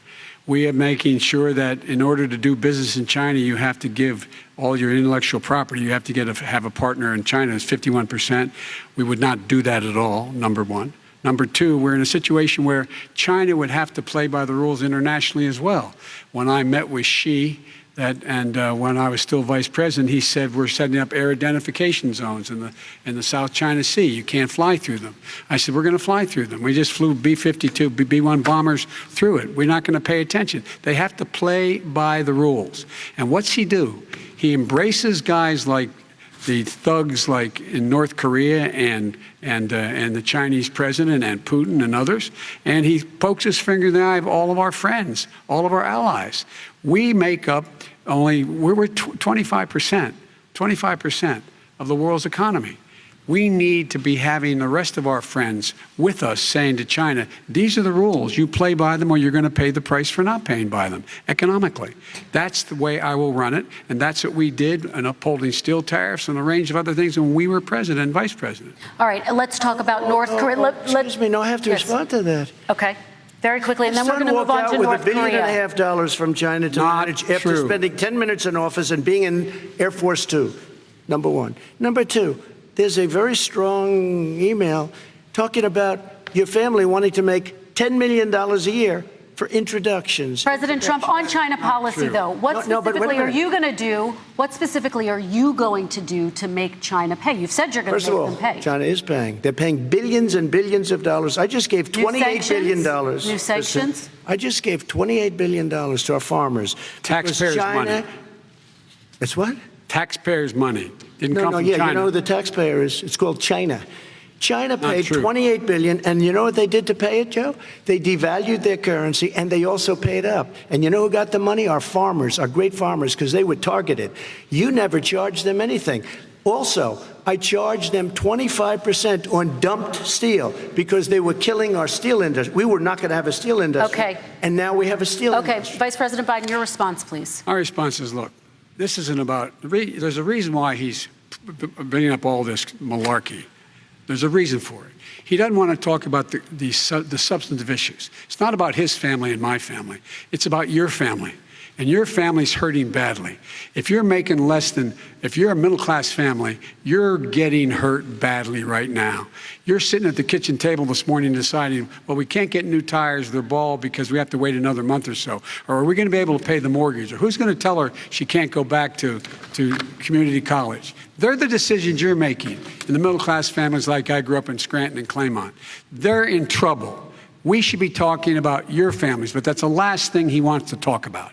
We are making sure that in order to do business in China, you have to give all your intellectual property. You have to have a partner in China. It's 51%. We would not do that at all, number one. Number two, we're in a situation where China would have to play by the rules internationally as well. When I met with Xi, when I was still vice president, he said we're setting up air identification zones in the South China Sea. You can't fly through them. I said we're going to fly through them. We just flew B-52, B-1 bombers through it. We're not going to pay attention. They have to play by the rules. And what's he do? He embraces guys like the thugs like in North Korea and the Chinese president and Putin and others, and he pokes his finger in the eye of all of our friends, all of our allies. We make up we're 25% of the world's economy. We need to be having the rest of our friends with us saying to China, these are the rules. You play by them or you're going to pay the price for not paying by them economically. That's the way I will run it. And that's what we did in upholding steel tariffs and a range of other things when we were president and vice president. All right, let's talk about North Korea. Excuse me, no, I have to respond to that. Okay. Very quickly, and then we're going to move on to North Korea. With $1.5 billion from China to manage after spending 10 minutes in office and being in Air Force Two, number one. Number two, there's a very strong email talking about your family wanting to make $10 million a year for introductions. President Trump, on China policy, though, what specifically are you going to do? What specifically are you going to do to make China pay? You've said you're going to make them pay. China is paying. They're paying billions and billions of dollars. I just gave $28 billion. New sanctions? I just gave $28 billion to our farmers. Taxpayers' money. It's what? Taxpayers' money. Didn't come from China. China. You know, the taxpayer it's called China. China paid true. $28 billion, and you know what they did to pay it, Joe? They devalued their currency, and they also paid up. And you know who got the money? Our farmers, our great farmers, because they were targeted. You never charged them anything. Also, I charged them 25% on dumped steel because they were killing our steel industry. We were not going to have a steel industry. Okay. And now we have a steel industry. Okay, Vice President Biden, your response, please. Our response is, look, this isn't about, there's a reason why he's bringing up all this malarkey. There's a reason for it. He doesn't want to talk about the substantive issues. It's not about his family and my family. It's about your family. And your family's hurting badly. If you're making if you're a middle-class family, you're getting hurt badly right now. You're sitting at the kitchen table this morning deciding, well, we can't get new tires, they're bald because we have to wait another month or so. Or are we going to be able to pay the mortgage? Or who's going to tell her she can't go back to community college? They're the decisions you're making in the middle-class families like I grew up in Scranton and Claymont. They're in trouble. We should be talking about your families, but that's the last thing he wants to talk about.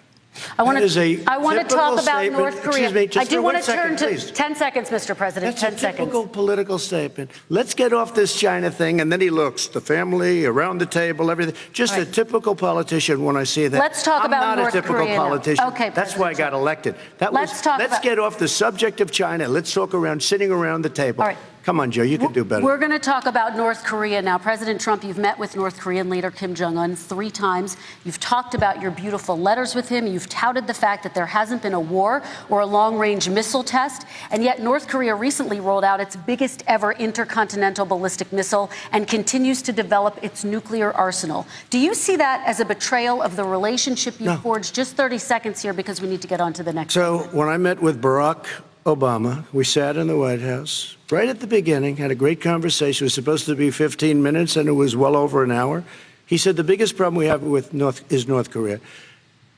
I want to talk about North Korea. Excuse me, I do want to turn to please. 10 seconds, Mr. President. That's 10 a seconds. typical political statement. Let's get off this China thing, and then he looks, the family, around the table, everything. Just a typical politician when I see that. Let's talk about North I'm not a typical Korea now. politician. Okay, that's why I got elected. Let's get off the subject of China. Let's talk sitting around the table. All right. Come on, Joe, you can do better. We're going to talk about North Korea now. President Trump, you've met with North Korean leader Kim Jong-un 3 times. You've talked about your beautiful letters with him. You've touted the fact that there hasn't been a war or a long-range missile test. And yet North Korea recently rolled out its biggest ever intercontinental ballistic missile and continues to develop its nuclear arsenal. Do you see that as a betrayal of the relationship you forged? Just 30 seconds here because we need to get on to the next. So when I met with Barack Obama. We sat in the White House right at the beginning, had a great conversation. It was supposed to be 15 minutes, and it was well over an hour. He said the biggest problem we have with North Korea.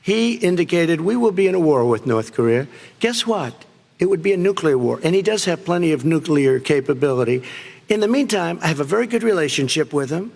He indicated we will be in a war with North Korea. Guess what? It would be a nuclear war, and he does have plenty of nuclear capability. In the meantime, I have a very good relationship with him.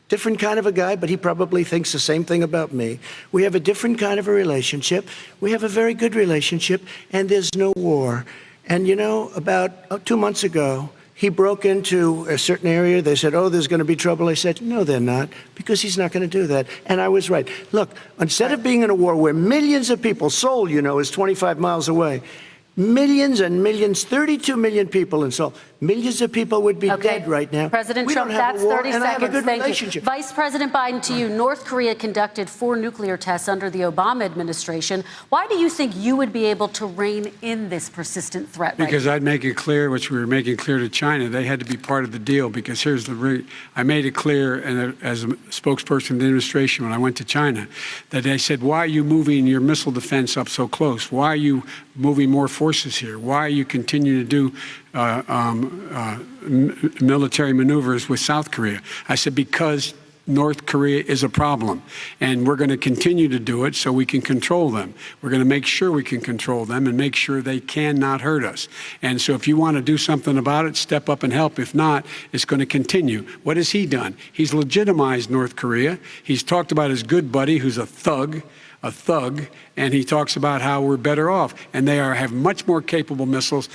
Different kind of a guy, but he probably thinks the same thing about me. We have a different kind of a relationship. We have a very good relationship, and there's no war. And, you know, about 2 months ago, he broke into a certain area. They said, oh, there's going to be trouble. I said, no, they're not, because he's not going to do that. And I was right. Look, instead of being in a war where millions of people, Seoul, you know, is 25 miles away, millions and millions, 32 million people in Seoul. Millions of people would be dead right now. President Trump, that's 30 seconds. Thank you. Vice President Biden, to you. North Korea conducted 4 nuclear tests under the Obama administration. Why do you think you would be able to rein in this persistent threat? Because I'd make it clear, which we were making clear to China, they had to be part of the deal. Because here's the I made it clear, and as a spokesperson of the administration when I went to China, that they said, why are you moving your missile defense up so close? Why are you moving more forces here? Why are you continuing to do military maneuvers with South Korea? I said, because North Korea is a problem, and we're going to continue to do it so we can control them. We're going to make sure we can control them and make sure they cannot hurt us. And so if you want to do something about it, step up and help. If not, it's going to continue. What has he done? He's legitimized North Korea. He's talked about his good buddy, who's a thug, and he talks about how we're better off. And they have much more capable missiles,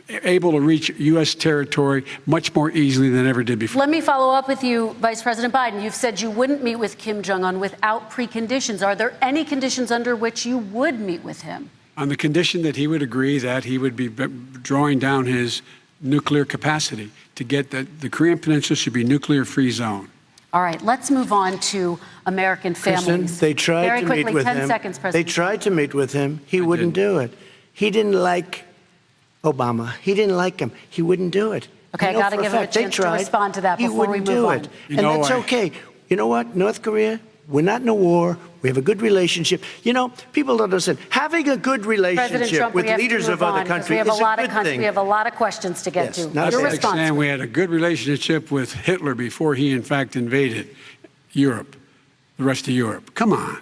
able to reach U.S. territory much more easily than ever did before. Let me follow up with you, Vice President Biden. You've said you wouldn't meet with Kim Jong-un without preconditions. Are there any conditions under which you would meet with him? On the condition that he would agree that he would be drawing down his nuclear capacity to get the Korean Peninsula should be a nuclear-free zone. All right, let's move on to American families. Kristen, they tried to meet with 10 him. seconds, President. They tried to meet with him. He wouldn't do it. He didn't like Obama. He didn't like him. He wouldn't do it. Okay, I got to give him a chance to respond to that before we move on. And that's okay. You know what, North Korea, we're not in a war. We have a good relationship. You know, people don't understand. Having a good relationship with leaders of other countries is a good thing. We have a lot of questions to get to. That's like saying we had a good relationship with Hitler before he, in fact, invaded Europe, the rest of Europe. Come on.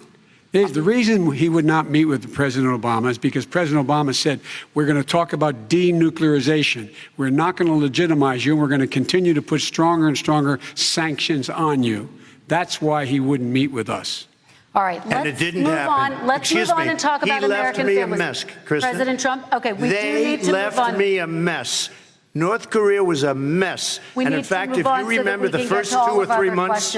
The reason he would not meet with President Obama is because President Obama said, we're going to talk about denuclearization. We're not going to legitimize you, and we're going to continue to put stronger and stronger sanctions on you. That's why he wouldn't meet with us. All right, let's move on. Let's move on and talk about American families. He left me a mess, Kristen. President Trump, okay, we do need to move on. They left me a mess. North Korea was a mess. And in fact, if you remember the first 2 or 3 months,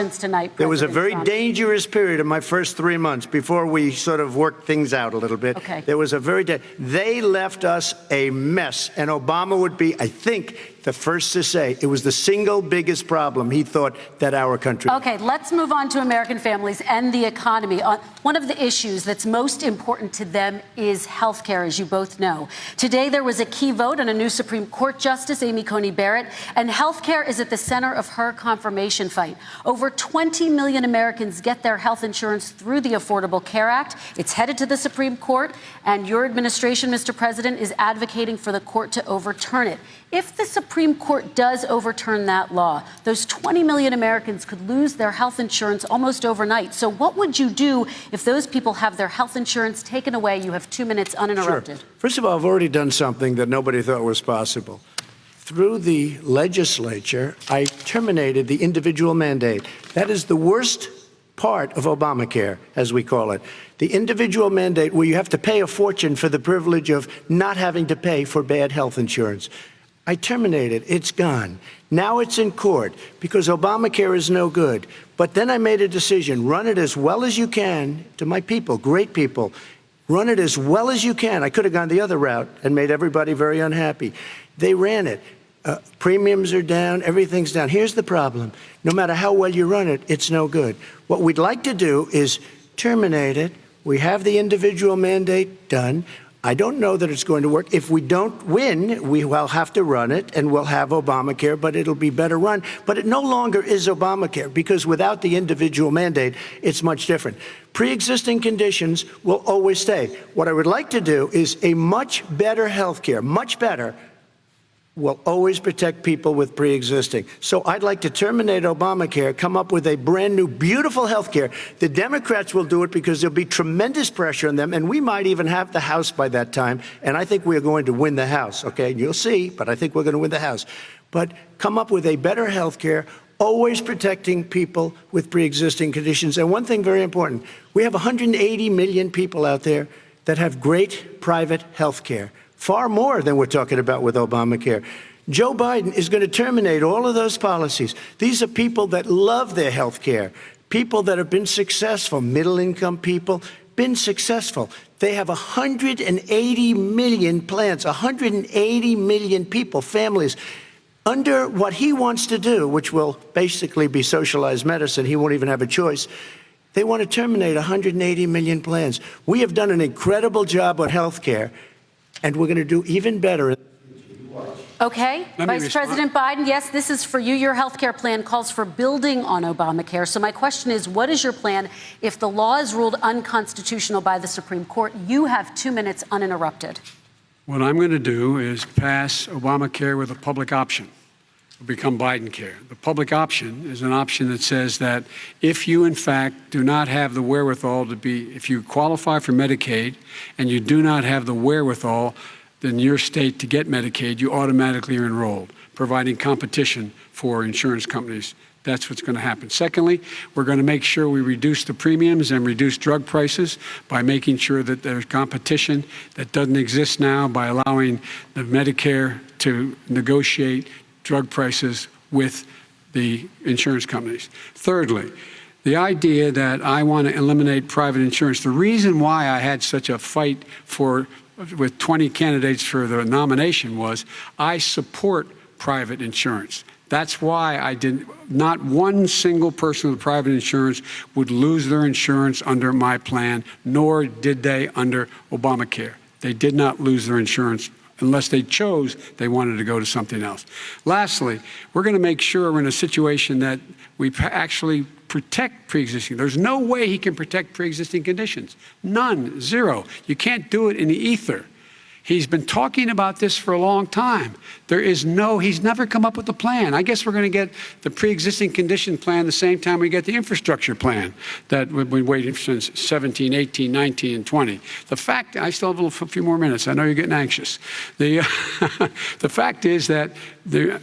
there was a very dangerous period in my first 3 months before we sort of worked things out a little bit. Okay. There was a they left us a mess. And Obama would be, I think, the first to say it was the single biggest problem he thought that our country had. Okay, let's move on to American families and the economy. One of the issues that's most important to them is health care, as you both know. Today, there was a key vote on a new Supreme Court Justice, Amy Coney Barrett, and health care is at the center of her confirmation fight. Over 20 million Americans get their health insurance through the Affordable Care Act. It's headed to the Supreme Court, and your administration, Mr. President, is advocating for the court to overturn it. If the Supreme Court does overturn that law, those 20 million Americans could lose their health insurance almost overnight. So what would you do if those people have their health insurance taken away? You have 2 minutes uninterrupted. Sure. First of all, I've already done something that nobody thought was possible. Through the legislature, I terminated the individual mandate. That is the worst part of Obamacare, as we call it. The individual mandate where you have to pay a fortune for the privilege of not having to pay for bad health insurance. I terminated. It's gone. Now it's in court because Obamacare is no good. But then I made a decision. Run it as well as you can to my people, great people. Run it as well as you can. I could have gone the other route and made everybody very unhappy. They ran it. Premiums are down. Everything's down. Here's the problem. No matter how well you run it, it's no good. What we'd like to do is terminate it. We have the individual mandate done. I don't know that it's going to work. If we don't win, we will have to run it, and we'll have Obamacare, but it'll be better run. But it no longer is Obamacare, because without the individual mandate, it's much different. Pre-existing conditions will always stay. What I would like to do is a much better health care, much better, will always protect people with pre-existing. So I'd like to terminate Obamacare, come up with a brand new, beautiful health care. The Democrats will do it because there'll be tremendous pressure on them, and we might even have the House by that time, and I think we're going to win the House, okay? You'll see, but I think we're going to win the House. But come up with a better health care, always protecting people with pre-existing conditions. And one thing very important, we have 180 million people out there that have great private health care. Far more than we're talking about with Obamacare. Joe Biden is going to terminate all of those policies. These are people that love their health care, people that have been successful, middle-income people, been successful. They have 180 million plans, 180 million people, families. Under what he wants to do, which will basically be socialized medicine, he won't even have a choice. They want to terminate 180 million plans. We have done an incredible job on health care, and we're going to do even better. Okay, Vice President Biden, yes, this is for you. Your health care plan calls for building on Obamacare. So my question is, what is your plan if the law is ruled unconstitutional by the Supreme Court? You have 2 minutes uninterrupted. What I'm going to do is pass Obamacare with a public option. It'll become Biden care. The public option is an option that says that if you, in fact, do not have the wherewithal to be, if you qualify for Medicaid and you do not have the wherewithal in your state to get Medicaid, you automatically are enrolled, providing competition for insurance companies. That's what's going to happen. Secondly, we're going to make sure we reduce the premiums and reduce drug prices by making sure that there's competition that doesn't exist now by allowing the Medicare to negotiate drug prices with the insurance companies. Thirdly, the idea that I want to eliminate private insurance, the reason why I had such a fight with 20 candidates for the nomination was I support private insurance. That's why not one single person with private insurance would lose their insurance under my plan, nor did they under Obamacare. They did not lose their insurance unless they chose they wanted to go to something else. Lastly, we're going to make sure we're in a situation that we actually protect pre-existing. There's no way he can protect pre-existing conditions. None, zero. You can't do it in the ether. He's been talking about this for a long time. He's never come up with a plan. I guess we're going to get the pre-existing condition plan the same time we get the infrastructure plan that we've been waiting since 17, 18, 19, and 20. The fact, I still have a few more minutes. I know you're getting anxious. The fact is that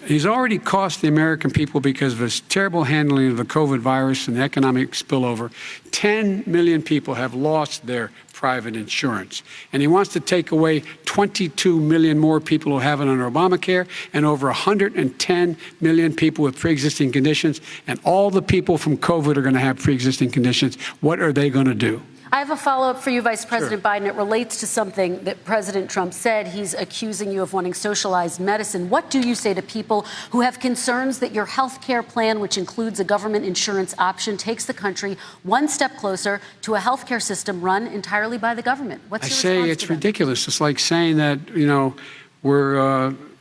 he's already cost the American people, because of his terrible handling of the COVID virus and the economic spillover, 10 million people have lost their private insurance. And he wants to take away 22 million more people who have it under Obamacare, and over 110 million people with pre-existing conditions. And all the people from COVID are going to have pre-existing conditions. What are they going to do? I have a follow-up for you, Vice President Biden. It relates to something that President Trump said. He's accusing you of wanting socialized medicine. What do you say to people who have concerns that your health care plan, which includes a government insurance option, takes the country one step closer to a health care system run entirely by the government? What's your response to them? I say it's ridiculous. It's like saying that,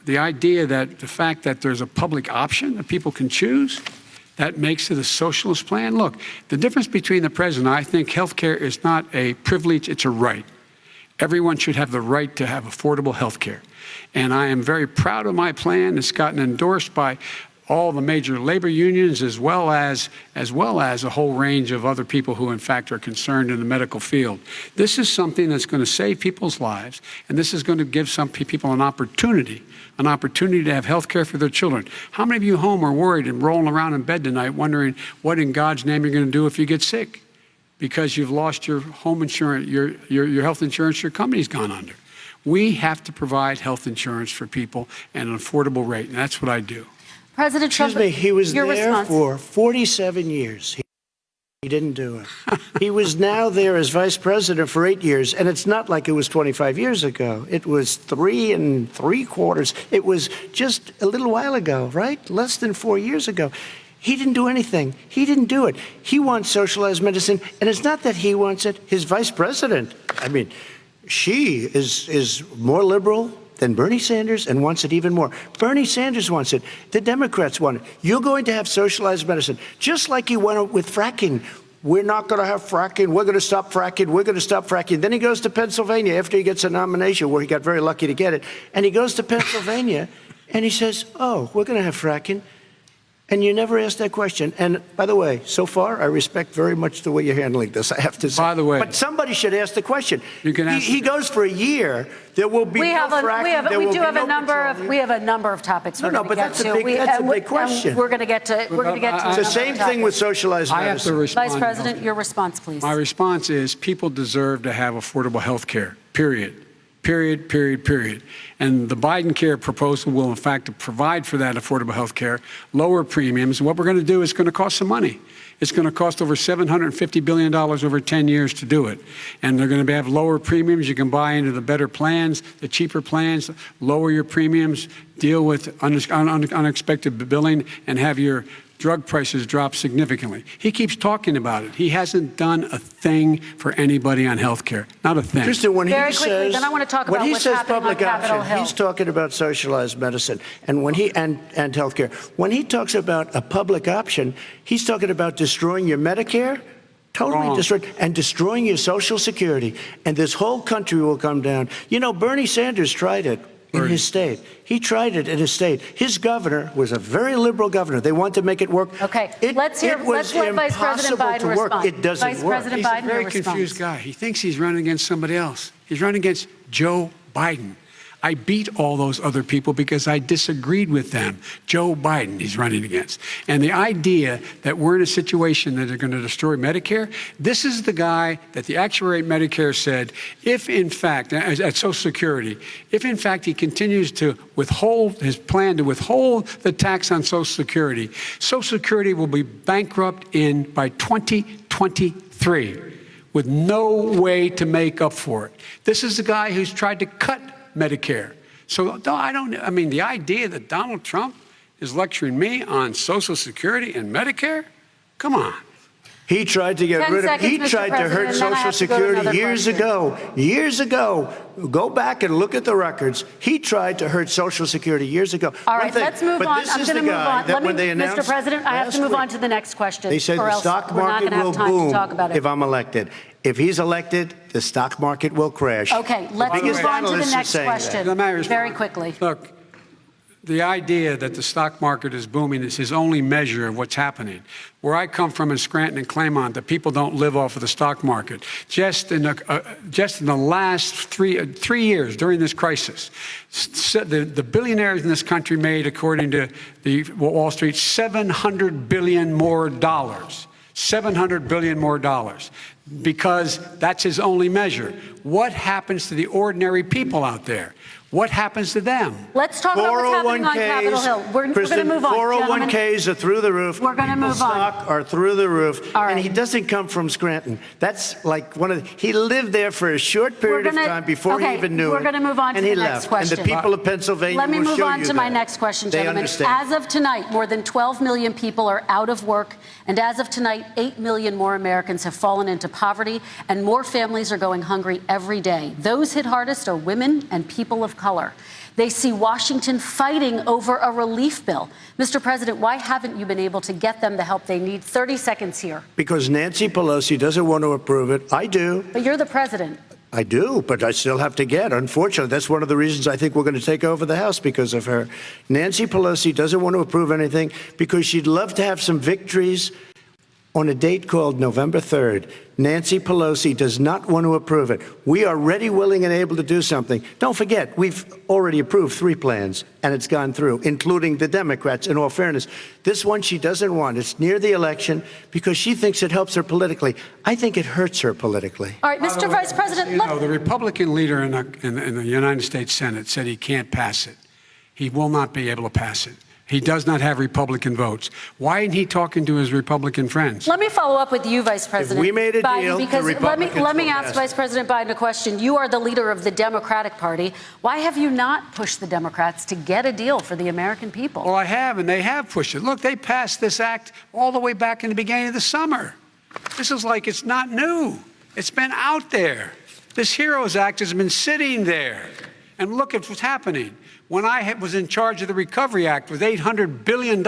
the idea that the fact that there's a public option that people can choose, that makes it a socialist plan. Look, the difference between the president, I think health care is not a privilege, it's a right. Everyone should have the right to have affordable health care. And I am very proud of my plan. It's gotten endorsed by all the major labor unions, as well as a whole range of other people who, in fact, are concerned in the medical field. This is something that's going to save people's lives, and this is going to give some people an opportunity to have health care for their children. How many of you home are worried and rolling around in bed tonight wondering what in God's name you're going to do if you get sick because you've lost your home insurance, your health insurance, your company's gone under? We have to provide health insurance for people at an affordable rate, and that's what I do. President Trump, he was there response. For 47 years. He didn't do it. He was now there as vice president for 8 years, and it's not like it was 25 years ago. It was 3 3/4. It was just a little while ago, right? Less than 4 years ago. He didn't do anything. He didn't do it. He wants socialized medicine, and it's not that he wants it. His vice president, She is more liberal than Bernie Sanders and wants it even more. Bernie Sanders wants it. The Democrats want it. You're going to have socialized medicine, just like you went with fracking. We're not going to have fracking. We're going to stop fracking. We're going to stop fracking. Then he goes to Pennsylvania after he gets a nomination, where he got very lucky to get it. And he goes to Pennsylvania and he says, oh, we're going to have fracking. And you never ask that question. And by the way, so far, I respect very much the way you're handling this, I have to say. By the way, but somebody should ask the question. You can ask he goes for a year. There will be no fracking. We have a number of topics. No, but that's a big question. We're going to get to. It's the same thing with socialized medicine. I have to respond. Vice President, your response, please. My response is people deserve to have affordable health care, period. Period, period, period. And the Biden care proposal will, in fact, provide for that affordable health care, lower premiums. What we're going to do is going to cost some money. It's going to cost over $750 billion over 10 years to do it. And they're going to have lower premiums. You can buy into the better plans, the cheaper plans, lower your premiums, deal with unexpected billing, and have your drug prices drop significantly. He keeps talking about it. He hasn't done a thing for anybody on health care. Not a thing. Kristen, when Very he quickly, says, then I want to talk about when he what's says happening on public Capitol option, Hill. he's talking about socialized medicine and and health care. When he talks about a public option, he's talking about destroying your Medicare, totally destroying your Social Security, and this whole country will come down. You know, Bernie Sanders tried it in his state. He tried it in his state. His governor was a very liberal governor. They wanted to make it work. Okay, let's let Vice President Biden respond. It doesn't work. Vice President Biden, He's a very confused guy. He thinks he's running against somebody else. He's running against Joe Biden. I beat all those other people because I disagreed with them. Joe Biden he's running against. And the idea that we're in a situation that they're going to destroy Medicare, this is the guy that the actuary at Medicare said, if in fact, at Social Security, if in fact he continues to withhold his plan to withhold the tax on Social Security will be bankrupt by 2023 with no way to make up for it. This is the guy who's tried to cut Medicare. So I mean, the idea that Donald Trump is lecturing me on Social Security and Medicare? Come on. He tried to get rid of, he tried to hurt Social Security years ago. Years ago. Go back and look at the records. He tried to hurt Social Security years ago. All right, let's move on. I'm going to move on. Mr. President, I have to move on to the next question. They said the stock market will boom if I'm elected. If he's elected, the stock market will crash. Okay, let's move on to the next question very quickly. Look, the idea that the stock market is booming is his only measure of what's happening. Where I come from in Scranton and Claymont, the people don't live off of the stock market. Just in the last three years during this crisis, the billionaires in this country made, according to the Wall Street, $700 billion more. $700 billion more, because that's his only measure. What happens to the ordinary people out there? What happens to them? Let's talk about what's happening on Capitol Hill. We're going to move on. 401ks are through the roof. We're going to move on. Stock are through the roof. All right. And he doesn't come from Scranton. That's like he lived there for a short period of time before he even knew it. We're going to move on to the next question. And the people of Pennsylvania Let me will move show on you to my that. next question, They gentlemen. understand. As of tonight, more than 12 million people are out of work. And as of tonight, 8 million more Americans have fallen into poverty, and more families are going hungry every day. Those hit hardest are women and people of color. They see Washington fighting over a relief bill. Mr. President, why haven't you been able to get them the help they need? 30 seconds here. Because Nancy Pelosi doesn't want to approve it. I do. But you're the president. I do, but I still have to get. Unfortunately, that's one of the reasons I think we're going to take over the House, because of her. Nancy Pelosi doesn't want to approve anything because she'd love to have some victories on a date called November 3rd. Nancy Pelosi does not want to approve it. We are ready, willing, and able to do something. Don't forget, we've already approved 3 plans, and it's gone through, including the Democrats, in all fairness. This one she doesn't want. It's near the election because she thinks it helps her politically. I think it hurts her politically. All right, Mr. Vice President. You know, the Republican leader in the United States Senate said he can't pass it. He will not be able to pass it. He does not have Republican votes. Why isn't he talking to his Republican friends? Let me follow up with you, Vice President If we made a Biden, deal, because the Republicans let me will ask pass Vice President Biden a question. You are the leader of the Democratic Party. Why have you not pushed the Democrats to get a deal for the American people? Well, I have, and they have pushed it. Look, they passed this act all the way back in the beginning of the summer. This is like it's not new. It's been out there. This HEROES Act has been sitting there. And look at what's happening. When I was in charge of the Recovery Act with $800 billion,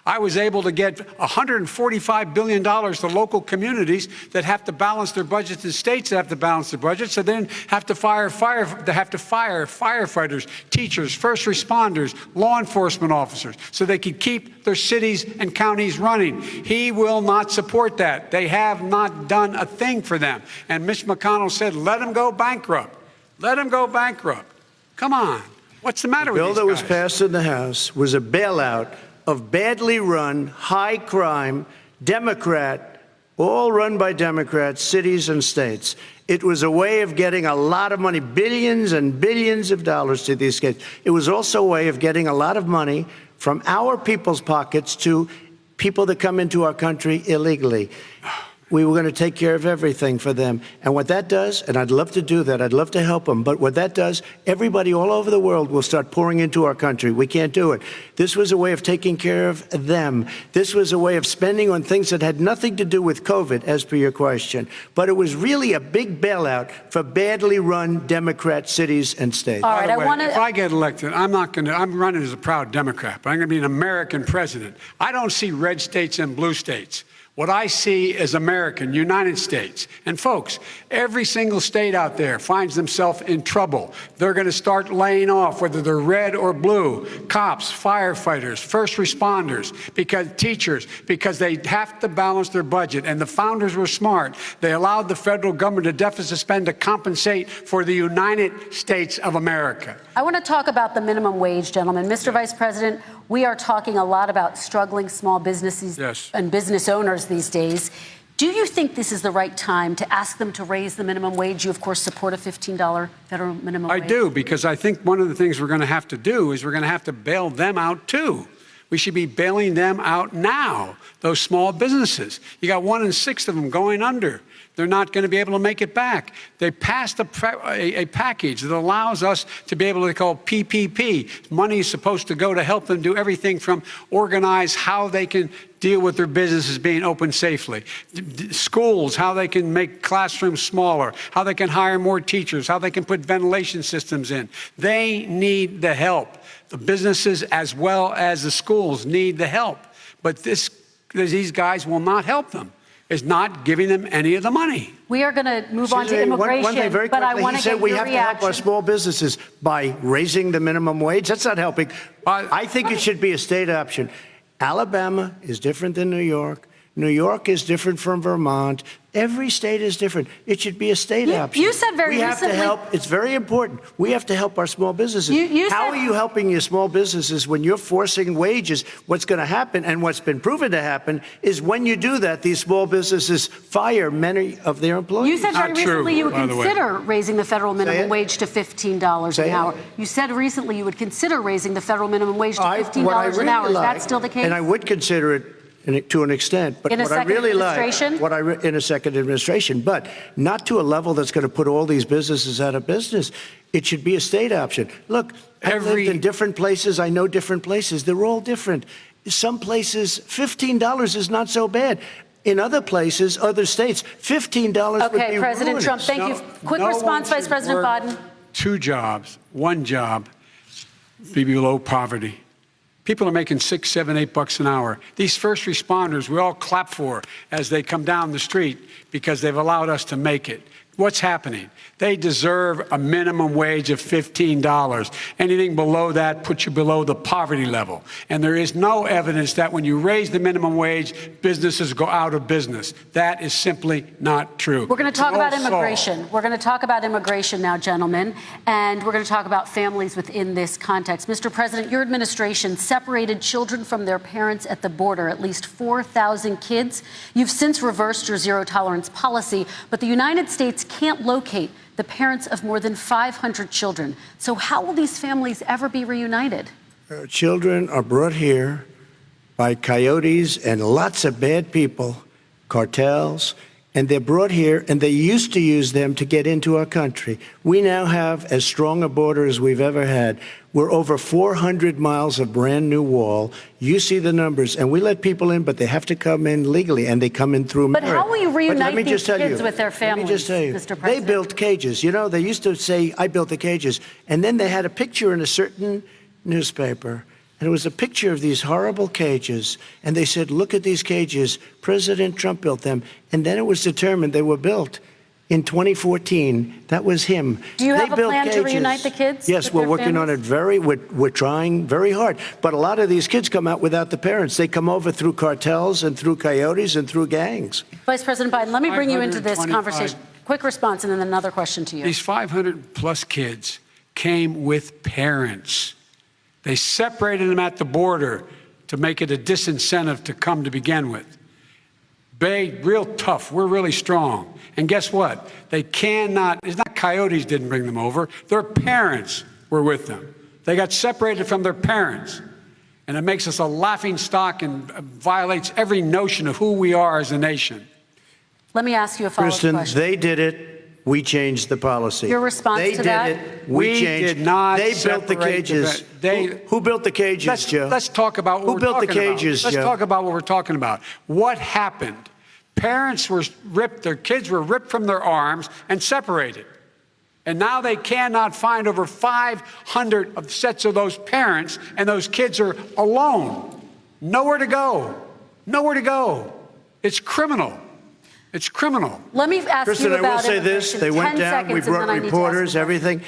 I was able to get $145 billion to local communities that have to balance their budgets and states that have to balance their budgets, so then have to fire firefighters, teachers, first responders, law enforcement officers, so they could keep their cities and counties running. He will not support that. They have not done a thing for them. And Mitch McConnell said, let them go bankrupt. Let them go bankrupt. Come on. What's the matter with these guys? The bill that was passed in the House was a bailout of badly run, high-crime, Democrat, all run by Democrats, cities and states. It was a way of getting a lot of money, billions and billions of dollars to these states. It was also a way of getting a lot of money from our people's pockets to people that come into our country illegally. We were going to take care of everything for them. And what that does, and I'd love to do that, I'd love to help them, but what that does, everybody all over the world will start pouring into our country. We can't do it. This was a way of taking care of them. This was a way of spending on things that had nothing to do with COVID, as per your question. But it was really a big bailout for badly run Democrat cities and states. All right, if I get elected, I'm running as a proud Democrat, but I'm going to be an American president. I don't see red states and blue states. What I see is American, United States. And folks, every single state out there finds themselves in trouble. They're going to start laying off, whether they're red or blue, cops, firefighters, first responders, teachers, because they have to balance their budget. And the founders were smart. They allowed the federal government to deficit spend to compensate for the United States of America. I want to talk about the minimum wage, gentlemen. Mr. Vice President, we are talking a lot about struggling small businesses and business owners these days. Do you think this is the right time to ask them to raise the minimum wage? You, of course, support a $15 federal minimum wage. I do, because I think one of the things we're going to have to do is we're going to have to bail them out, too. We should be bailing them out now, those small businesses. You got 1 in 6 of them going under. They're not going to be able to make it back. They passed a package that allows us to be able to call PPP. Money is supposed to go to help them do everything from organize how they can deal with their businesses being open safely. Schools, how they can make classrooms smaller, how they can hire more teachers, how they can put ventilation systems in. They need the help. The businesses as well as the schools need the help. But these guys will not help them. Is not giving them any of the money. We are going to move on to immigration, one thing very but I quickly, want to get your reaction. We have to help our small businesses by raising the minimum wage. That's not helping. I think it should be a state option. Alabama is different than New York. New York is different from Vermont. Every state is different. It should be a state option. You said very recently. We have to help. It's very important. We have to help our small businesses. How are you helping your small businesses when you're forcing wages? What's going to happen, and what's been proven to happen, is when you do that, these small businesses fire many of their employees. You said very recently you would consider raising the federal minimum wage to $15 an hour. You said recently you would consider raising the federal minimum wage to $15 an hour. Is that still the case? And I would consider it to an extent, but what I really like, in a second administration, but not to a level that's going to put all these businesses out of business. It should be a state option. Look, I've lived in different places. I know different places. They're all different. Some places, $15 is not so bad. In other places, other states, $15 would be Okay, President Trump, thank you. Quick response, Vice President Biden. 2 jobs, 1 job, be below poverty. People are making $6, $7, $8 an hour. These first responders, we all clap for as they come down the street because they've allowed us to make it. What's happening? They deserve a minimum wage of $15. Anything below that puts you below the poverty level. And there is no evidence that when you raise the minimum wage, businesses go out of business. That is simply not true. We're going to talk about immigration. We're going to talk about immigration now, gentlemen, and we're going to talk about families within this context. Mr. President, your administration separated children from their parents at the border, at least 4,000 kids. You've since reversed your zero-tolerance policy, but the United States can't locate the parents of more than 500 children. So how will these families ever be reunited? Children are brought here by coyotes and lots of bad people, cartels, and they're brought here, and they used to use them to get into our country. We now have as strong a border as we've ever had. We're over 400 miles of brand new wall. You see the numbers, and we let people in, but they have to come in legally, and they come in through merit. But how will you reunite these kids with their families, Let me just tell you, Mr. President? they built cages. You know, they used to say, I built the cages, and then they had a picture in a certain newspaper, and it was a picture of these horrible cages, and they said, look at these cages. President Trump built them, and then it was determined they were built in 2014. That was him. Do you have They a built plan to cages. reunite the kids? Yes, with we're their working on families? it we're trying very hard. But a lot of these kids come out without the parents. They come over through cartels and through coyotes and through gangs. Vice President Biden, let me bring you into this 525 conversation. Quick response and then another question to you. These 500 plus kids came with parents. They separated them at the border to make it a disincentive to come to begin with. Real tough. We're really strong. And guess what? They cannot, it's not coyotes didn't bring them over. Their parents were with them. They got separated from their parents. And it makes us a laughing stock and violates every notion of who we are as a nation. Let me ask you a follow-up Kristen, question. they did it. We changed the policy. Your response they to that? They did it. We changed. did not They built the separate cages. Who built the cages, Joe? Let's talk about what Who we're built the talking about. cages, Let's Joe? talk about what we're talking about. What happened? Parents were ripped, their kids were ripped from their arms and separated. And now they cannot find over 500 of sets of those parents, and those kids are alone. Nowhere to go. Nowhere to go. It's criminal. It's criminal. Let me ask Kristen, you I will about say this. immigration. They went 10 down. We seconds, and brought then I need to ask reporters, you. everything.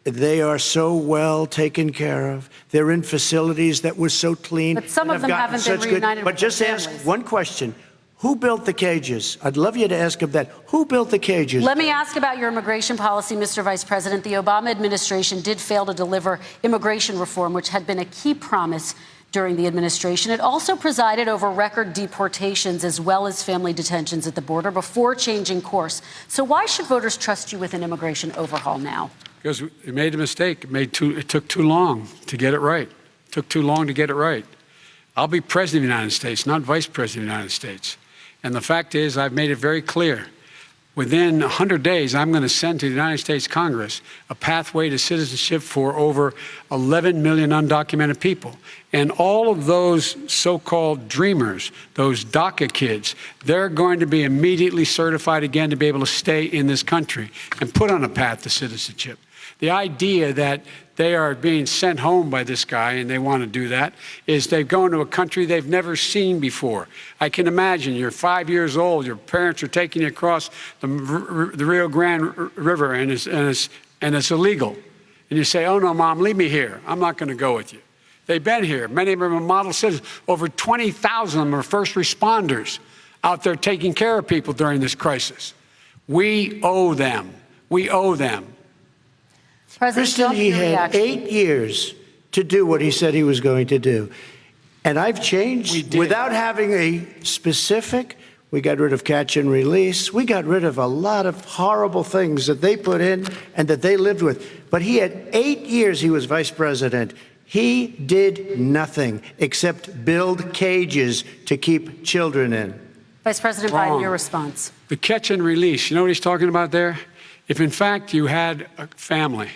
They are so well taken care of. They're in facilities that were so clean. But some and of them have gotten haven't been such reunited But with their just ask families. one question. Who built the cages? I'd love you to ask him that. Who built the cages? Let me ask about your immigration policy, Mr. Vice President. The Obama administration did fail to deliver immigration reform, which had been a key promise during the administration. It also presided over record deportations as well as family detentions at the border before changing course. So why should voters trust you with an immigration overhaul now? Because it made a mistake. It took too long to get it right. It took too long to get it right. I'll be president of the United States, not vice president of the United States. And the fact is, I've made it very clear. Within 100 days, I'm going to send to the United States Congress a pathway to citizenship for over 11 million undocumented people. And all of those so-called dreamers, those DACA kids, they're going to be immediately certified again to be able to stay in this country and put on a path to citizenship. The idea that they are being sent home by this guy and they want to do that is they've gone to a country they've never seen before. I can imagine you're 5 years old, your parents are taking you across the Rio Grande River and it's illegal. And you say, oh no, Mom, leave me here. I'm not going to go with you. They've been here. Many of them are model citizens. Over 20,000 of them are first responders out there taking care of people during this crisis. We owe them. We owe them. Kristen, he had 8 years to do what he said he was going to do. And I've changed without having a specific. We got rid of catch and release. We got rid of a lot of horrible things that they put in and that they lived with. But he had 8 years he was vice president. He did nothing except build cages to keep children in. Vice President Biden, your response. The catch and release, you know what he's talking about there? If in fact you had a family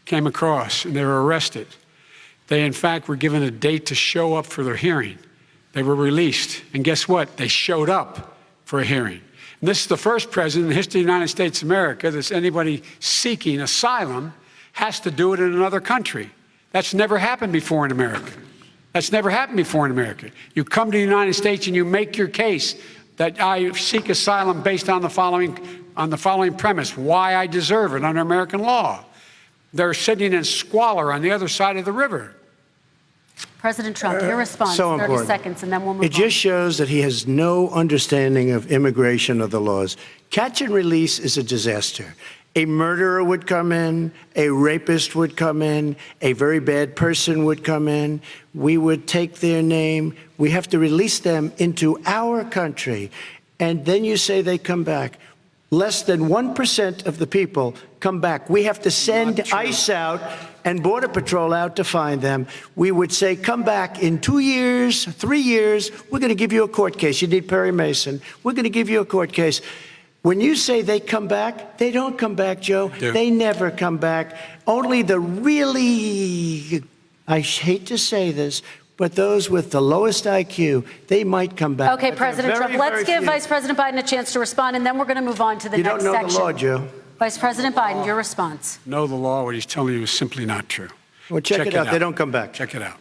came across and they were arrested, they in fact were given a date to show up for their hearing. They were released. And guess what? They showed up for a hearing. And this is the first president in the history of the United States of America that anybody seeking asylum has to do it in another country. That's never happened before in America. That's never happened before in America. You come to the United States and you make your case that I seek asylum based on the following premise, why I deserve it under American law. They're sitting in squalor on the other side of the river. President Trump, your response, So 30 important. seconds, and then we'll move on. It just shows that he has no understanding of immigration or the laws. Catch and release is a disaster. A murderer would come in, a rapist would come in, a very bad person would come in. We would take their name. We have to release them into our country. And then you say they come back. Less than 1% of the people come back. We have to send ICE out and Border Patrol out to find them. We would say, come back in 2 years, 3 years. We're going to give you a court case. You need Perry Mason. We're going to give you a court case. When you say they come back, they don't come back, Joe. They never come back. Only the really, I hate to say this, but those with the lowest IQ, they might come back. Okay, President Trump, let's give Vice President Biden a chance to respond, and then we're going to move on to the next section. You don't know the law, Joe. Vice President Biden, your response. Know the law. What he's telling you is simply not true. Well, check it out. They don't come back. Check it out.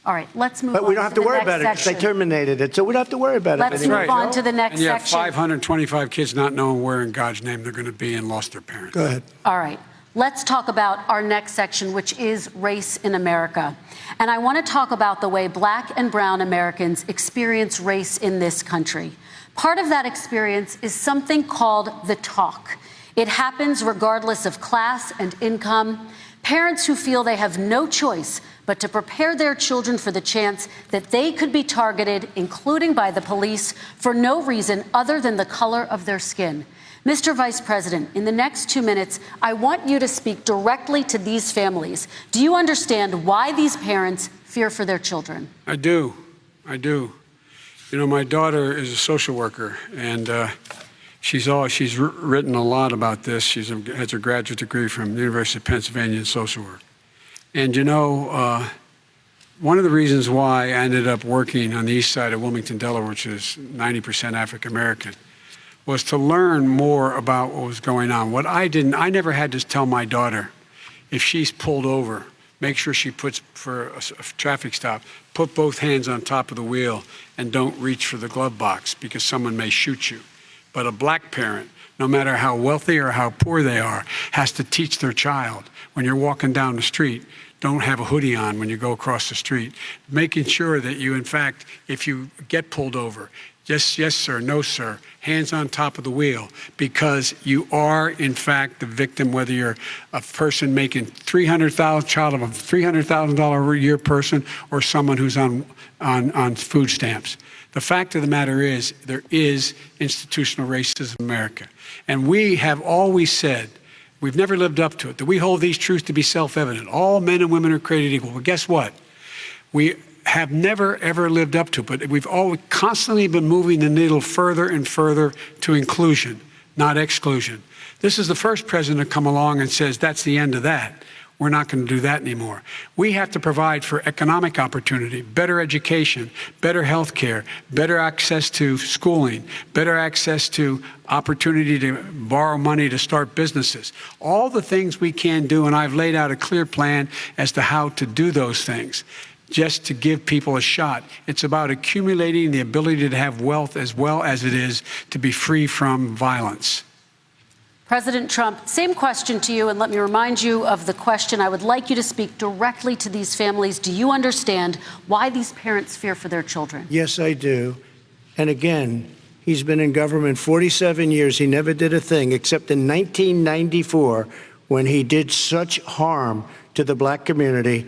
All right, let's move on. But we don't have to worry about it because they terminated it, so we don't have to worry about it Let's move on to the next And you have section. 525 kids not knowing where in God's name they're going to be and lost their parents. Go ahead. All right. Let's talk about our next section, which is race in America. And I want to talk about the way Black and brown Americans experience race in this country. Part of that experience is something called the talk. It happens regardless of class and income. Parents who feel they have no choice but to prepare their children for the chance that they could be targeted, including by the police, for no reason other than the color of their skin. Mr. Vice President, in the next 2 minutes, I want you to speak directly to these families. Do you understand why these parents fear for their children? I do. I do. You know, my daughter is a social worker, and she's written a lot about this. She has a graduate degree from the University of Pennsylvania in social work. And, you know, one of the reasons why I ended up working on the east side of Wilmington, Delaware, which is 90% African-American, was to learn more about what was going on. I never had to tell my daughter, if she's pulled over, make sure she puts, for a traffic stop, put both hands on top of the wheel and don't reach for the glove box because someone may shoot you. But a black parent, no matter how wealthy or how poor they are, has to teach their child, when you're walking down the street, don't have a hoodie on when you go across the street. Making sure that you, in fact, if you get pulled over, just yes, sir, no, sir, hands on top of the wheel, because you are, in fact, the victim, whether you're a person making child of a $300,000 a year person or someone who's on food stamps. The fact of the matter is there is institutional racism in America. And we have always said, we've never lived up to it, that we hold these truths to be self-evident. All men and women are created equal. But guess what? We have never, ever lived up to it, but we've always constantly been moving the needle further and further to inclusion, not exclusion. This is the first president to come along and says, that's the end of that. We're not going to do that anymore. We have to provide for economic opportunity, better education, better health care, better access to schooling, better access to opportunity to borrow money to start businesses. All the things we can do, and I've laid out a clear plan as to how to do those things, just to give people a shot. It's about accumulating the ability to have wealth as well as it is to be free from violence. President Trump, same question to you, and let me remind you of the question. I would like you to speak directly to these families. Do you understand why these parents fear for their children? Yes, I do. And again, he's been in government 47 years. He never did a thing except in 1994 when he did such harm to the black community.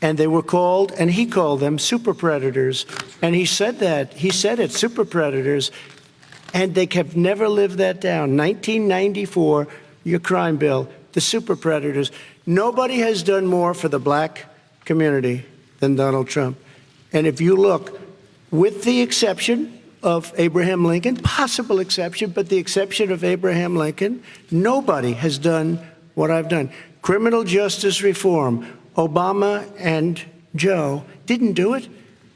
And they were called, and he called them super predators. And he said that. He said it, super predators. And they have never lived that down. 1994, your crime bill, the super predators. Nobody has done more for the black community than Donald Trump. And if you look, with the exception of Abraham Lincoln, possible exception, but the exception of Abraham Lincoln, nobody has done what I've done. Criminal justice reform, Obama and Joe didn't do it.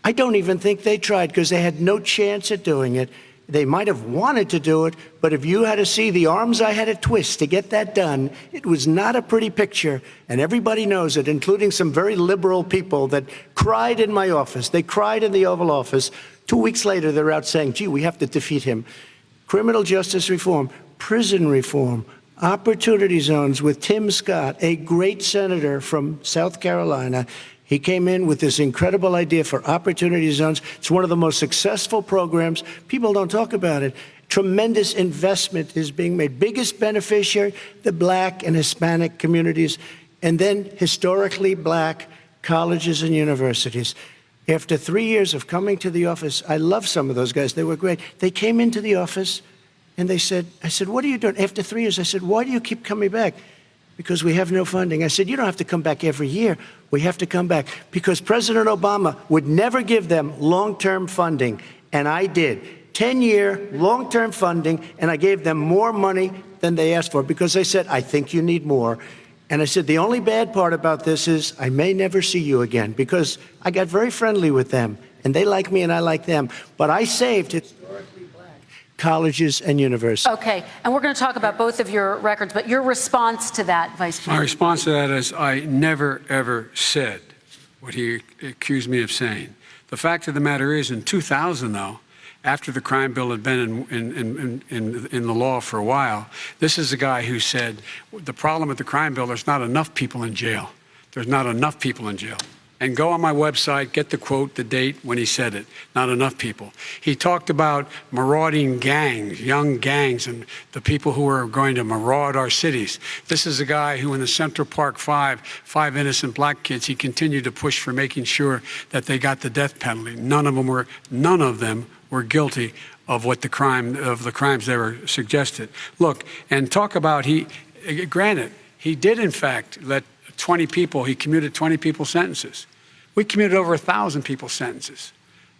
I don't even think they tried because they had no chance at doing it. They might have wanted to do it, but if you had to see the arms I had to twist to get that done, it was not a pretty picture, and everybody knows it, including some very liberal people that cried in my office. They cried in the Oval Office. 2 weeks later, they're out saying, gee, we have to defeat him. Criminal justice reform, prison reform, opportunity zones with Tim Scott, a great senator from South Carolina. He came in with this incredible idea for opportunity zones. It's one of the most successful programs. People don't talk about it. Tremendous investment is being made. Biggest beneficiary, the black and Hispanic communities, and then historically black colleges and universities. After 3 years of coming to the office, I love some of those guys. They were great. They came into the office and they said, I said, what are you doing? After 3 years, I said, why do you keep coming back? Because we have no funding. I said, you don't have to come back every year. We have to come back because President Obama would never give them long-term funding, and I did. 10-year, long-term funding, and I gave them more money than they asked for because they said, I think you need more. And I said, the only bad part about this is I may never see you again, because I got very friendly with them, and they like me and I like them. But I saved historically black colleges and universities. Okay, and we're going to talk about both of your records, but your response to that, Vice President? My response to that is I never, ever said what he accused me of saying. The fact of the matter is, in 2000, though, after the crime bill had been in the law for a while, this is a guy who said, the problem with the crime bill, there's not enough people in jail. There's not enough people in jail. And go on my website, get the quote, the date when he said it. Not enough people. He talked about marauding gangs, young gangs, and the people who are going to maraud our cities. This is a guy who in the Central Park five innocent black kids, he continued to push for making sure that they got the death penalty. None of them were guilty of the crimes they were suggested. Look, and talk about granted, he did in fact let 20 people, he commuted 20 people's sentences. We commuted over 1,000 people's sentences.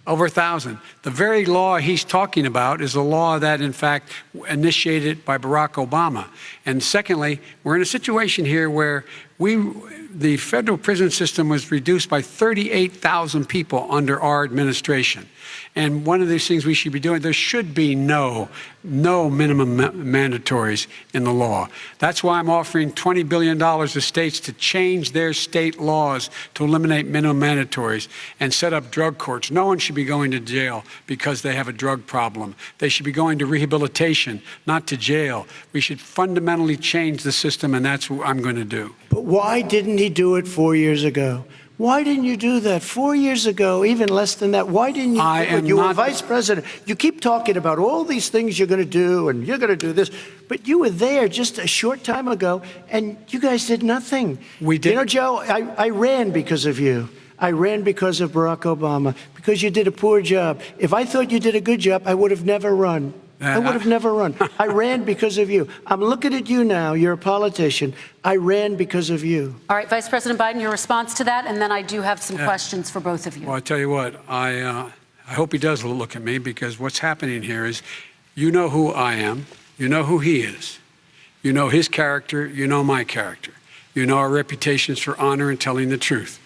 Over 1,000. The very law he's talking about is a law that, in fact, initiated by Barack Obama. And secondly, we're in a situation here where the federal prison system was reduced by 38,000 people under our administration. And one of these things we should be doing, there should be no minimum mandatories in the law. That's why I'm offering $20 billion to states to change their state laws to eliminate minimum mandatories and set up drug courts. No one should be going to jail because they have a drug problem. They should be going to rehabilitation, not to jail. We should fundamentally change the system, and that's what I'm going to do. But why didn't he do it 4 years ago? Why didn't you do that 4 years ago, even less than that? Why didn't you do it? You were vice president. You keep talking about all these things you're going to do, and you're going to do this. But you were there just a short time ago, and you guys did nothing. We did. You know, Joe, I ran because of you. I ran because of Barack Obama, because you did a poor job. If I thought you did a good job, I would have never run. I would have never run. I ran because of you. I'm looking at you now. You're a politician. I ran because of you. All right, Vice President Biden, your response to that, and then I do have some questions for both of you. Well, I tell you what, I hope he does look at me, because what's happening here is, you know who I am, you know who he is, you know his character, you know my character, you know our reputations for honor and telling the truth.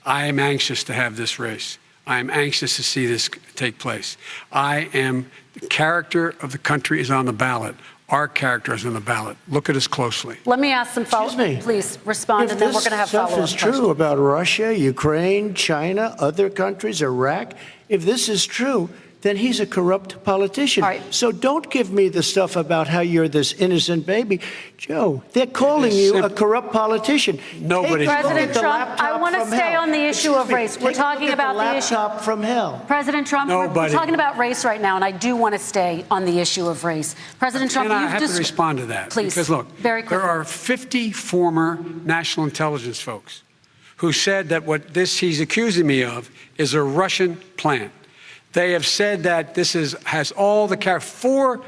I am anxious to have this race. I am anxious to see this take place. The character of the country is on the ballot. Our character is on the ballot. Look at us closely. Let me ask some follow-up. Please respond, and then we're going to have follow-up questions. If this stuff is true about Russia, Ukraine, China, other countries, Iraq, if this is true, then he's a corrupt politician. All right. So don't give me the stuff about how you're this innocent baby. Joe, they're calling you a corrupt politician. Nobody's President Trump, I want to stay on the issue of race. We're talking about the issue. Laptop from hell. President Trump, we're talking about race right now, and I do want to stay on the issue of race. President Trump, I have to respond to that. Please, because look, very quickly. There are 50 former national intelligence folks who said that what he's accusing me of is a Russian plant. They have said that this has all the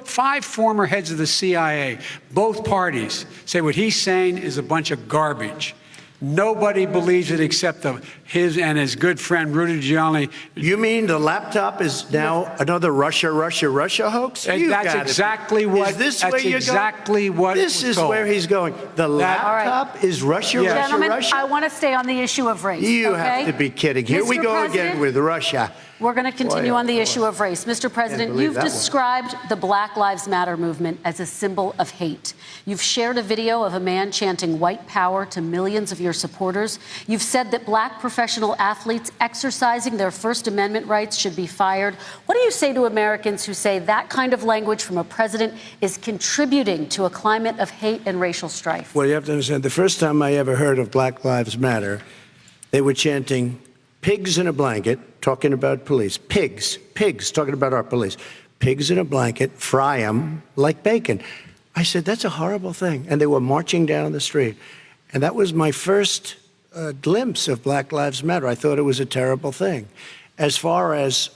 five former heads of the CIA, both parties, say what he's saying is a bunch of garbage. Nobody believes it except his and his good friend Rudy Giuliani. You mean the laptop is now another Russia hoax? That's exactly what. Is this where you're going? This is where he's going. The laptop is Russia. Gentlemen, I want to stay on the issue of race. You have to be kidding. Here we go again with Russia. We're going to continue on the issue of race. Mr. President, you've described the Black Lives Matter movement as a symbol of hate. You've shared a video of a man chanting white power to millions of your supporters. You've said that black professional athletes exercising their First Amendment rights should be fired. What do you say to Americans who say that kind of language from a president is contributing to a climate of hate and racial strife? Well, you have to understand, the first time I ever heard of Black Lives Matter, they were chanting pigs in a blanket, talking about police. Pigs, talking about our police. Pigs in a blanket, fry them like bacon. I said, that's a horrible thing. And they were marching down the street. And that was my first glimpse of Black Lives Matter. I thought it was a terrible thing. As far as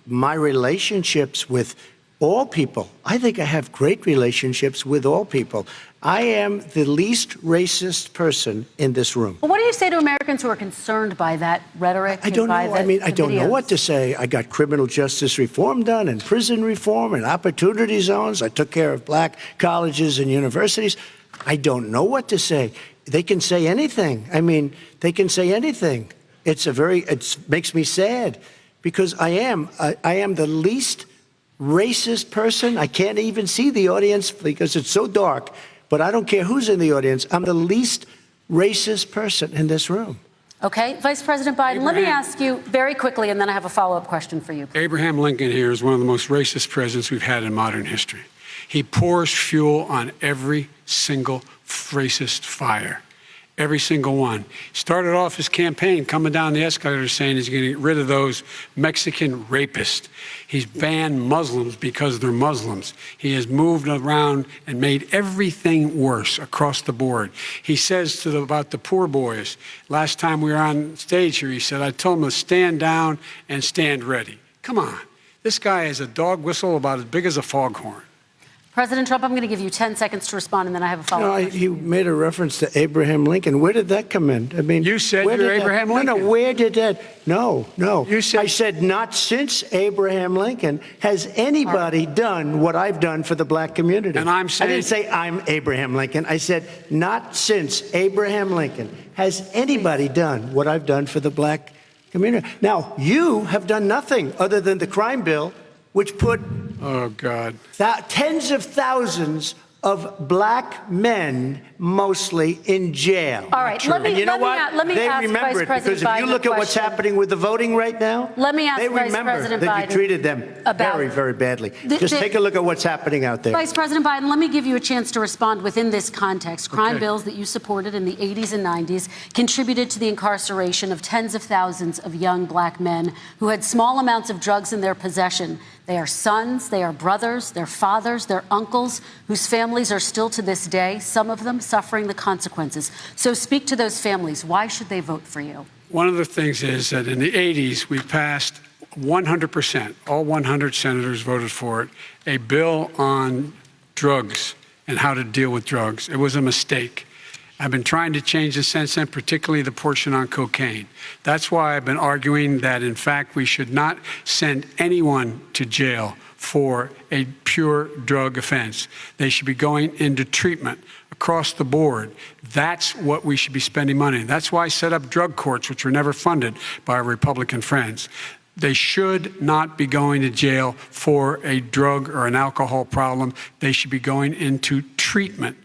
my relationships with all people. I think I have great relationships with all people. I am the least racist person in this room. Well, what do you say to Americans who are concerned by that rhetoric? I don't know. I mean, I don't know what to say. I got criminal justice reform done and prison reform and opportunity zones. I took care of black colleges and universities. I don't know what to say. They can say anything. I mean, they can say anything. It makes me sad because I am the least racist person. I can't even see the audience because it's so dark, but I don't care who's in the audience. I'm the least racist person in this room. Okay, Vice President Biden, let me ask you very quickly, and then I have a follow-up question for you. Abraham Lincoln here is one of the most racist presidents we've had in modern history. He pours fuel on every single racist fire. Every single one. Started off his campaign coming down the escalator saying he's going to get rid of those Mexican rapists. He's banned Muslims because they're Muslims. He has moved around and made everything worse across the board. He says about the poor boys, last time we were on stage here, he said, I told them to stand down and stand ready. Come on. This guy has a dog whistle about as big as a foghorn. President Trump, I'm going to give you 10 seconds to respond, and then I have a follow-up. He made a reference to Abraham Lincoln. Where did that come in? I mean, you said you're Abraham Lincoln. No, where did that? No. You said, I said not since Abraham Lincoln has anybody done what I've done for the black community. And I'm saying, I didn't say I'm Abraham Lincoln. I said not since Abraham Lincoln has anybody done what I've done for the black community. Now, you have done nothing other than the crime bill, which put tens of thousands of black men, mostly, in jail. All right, let me ask Vice President because if you look at what's happening with the voting right now, let me ask they Vice remember President that Biden you treated them very, very badly. Just take a look at what's happening out there. Vice President Biden, let me give you a chance to respond within this context. Crime bills that you supported in the 80s and 90s contributed to the incarceration of tens of thousands of young black men who had small amounts of drugs in their possession. They are sons, they are brothers, they're fathers, they're uncles, whose families are still to this day, some of them suffering the consequences. So speak to those families. Why should they vote for you? One of the things is that in the 80s, we passed 100%, all 100 senators voted for it, a bill on drugs and how to deal with drugs. It was a mistake. I've been trying to change the since then, particularly the portion on cocaine. That's why I've been arguing that, in fact, we should not send anyone to jail for a pure drug offense. They should be going into treatment across the board. That's what we should be spending money on. That's why I set up drug courts, which were never funded by our Republican friends. They should not be going to jail for a drug or an alcohol problem. They should be going into treatment.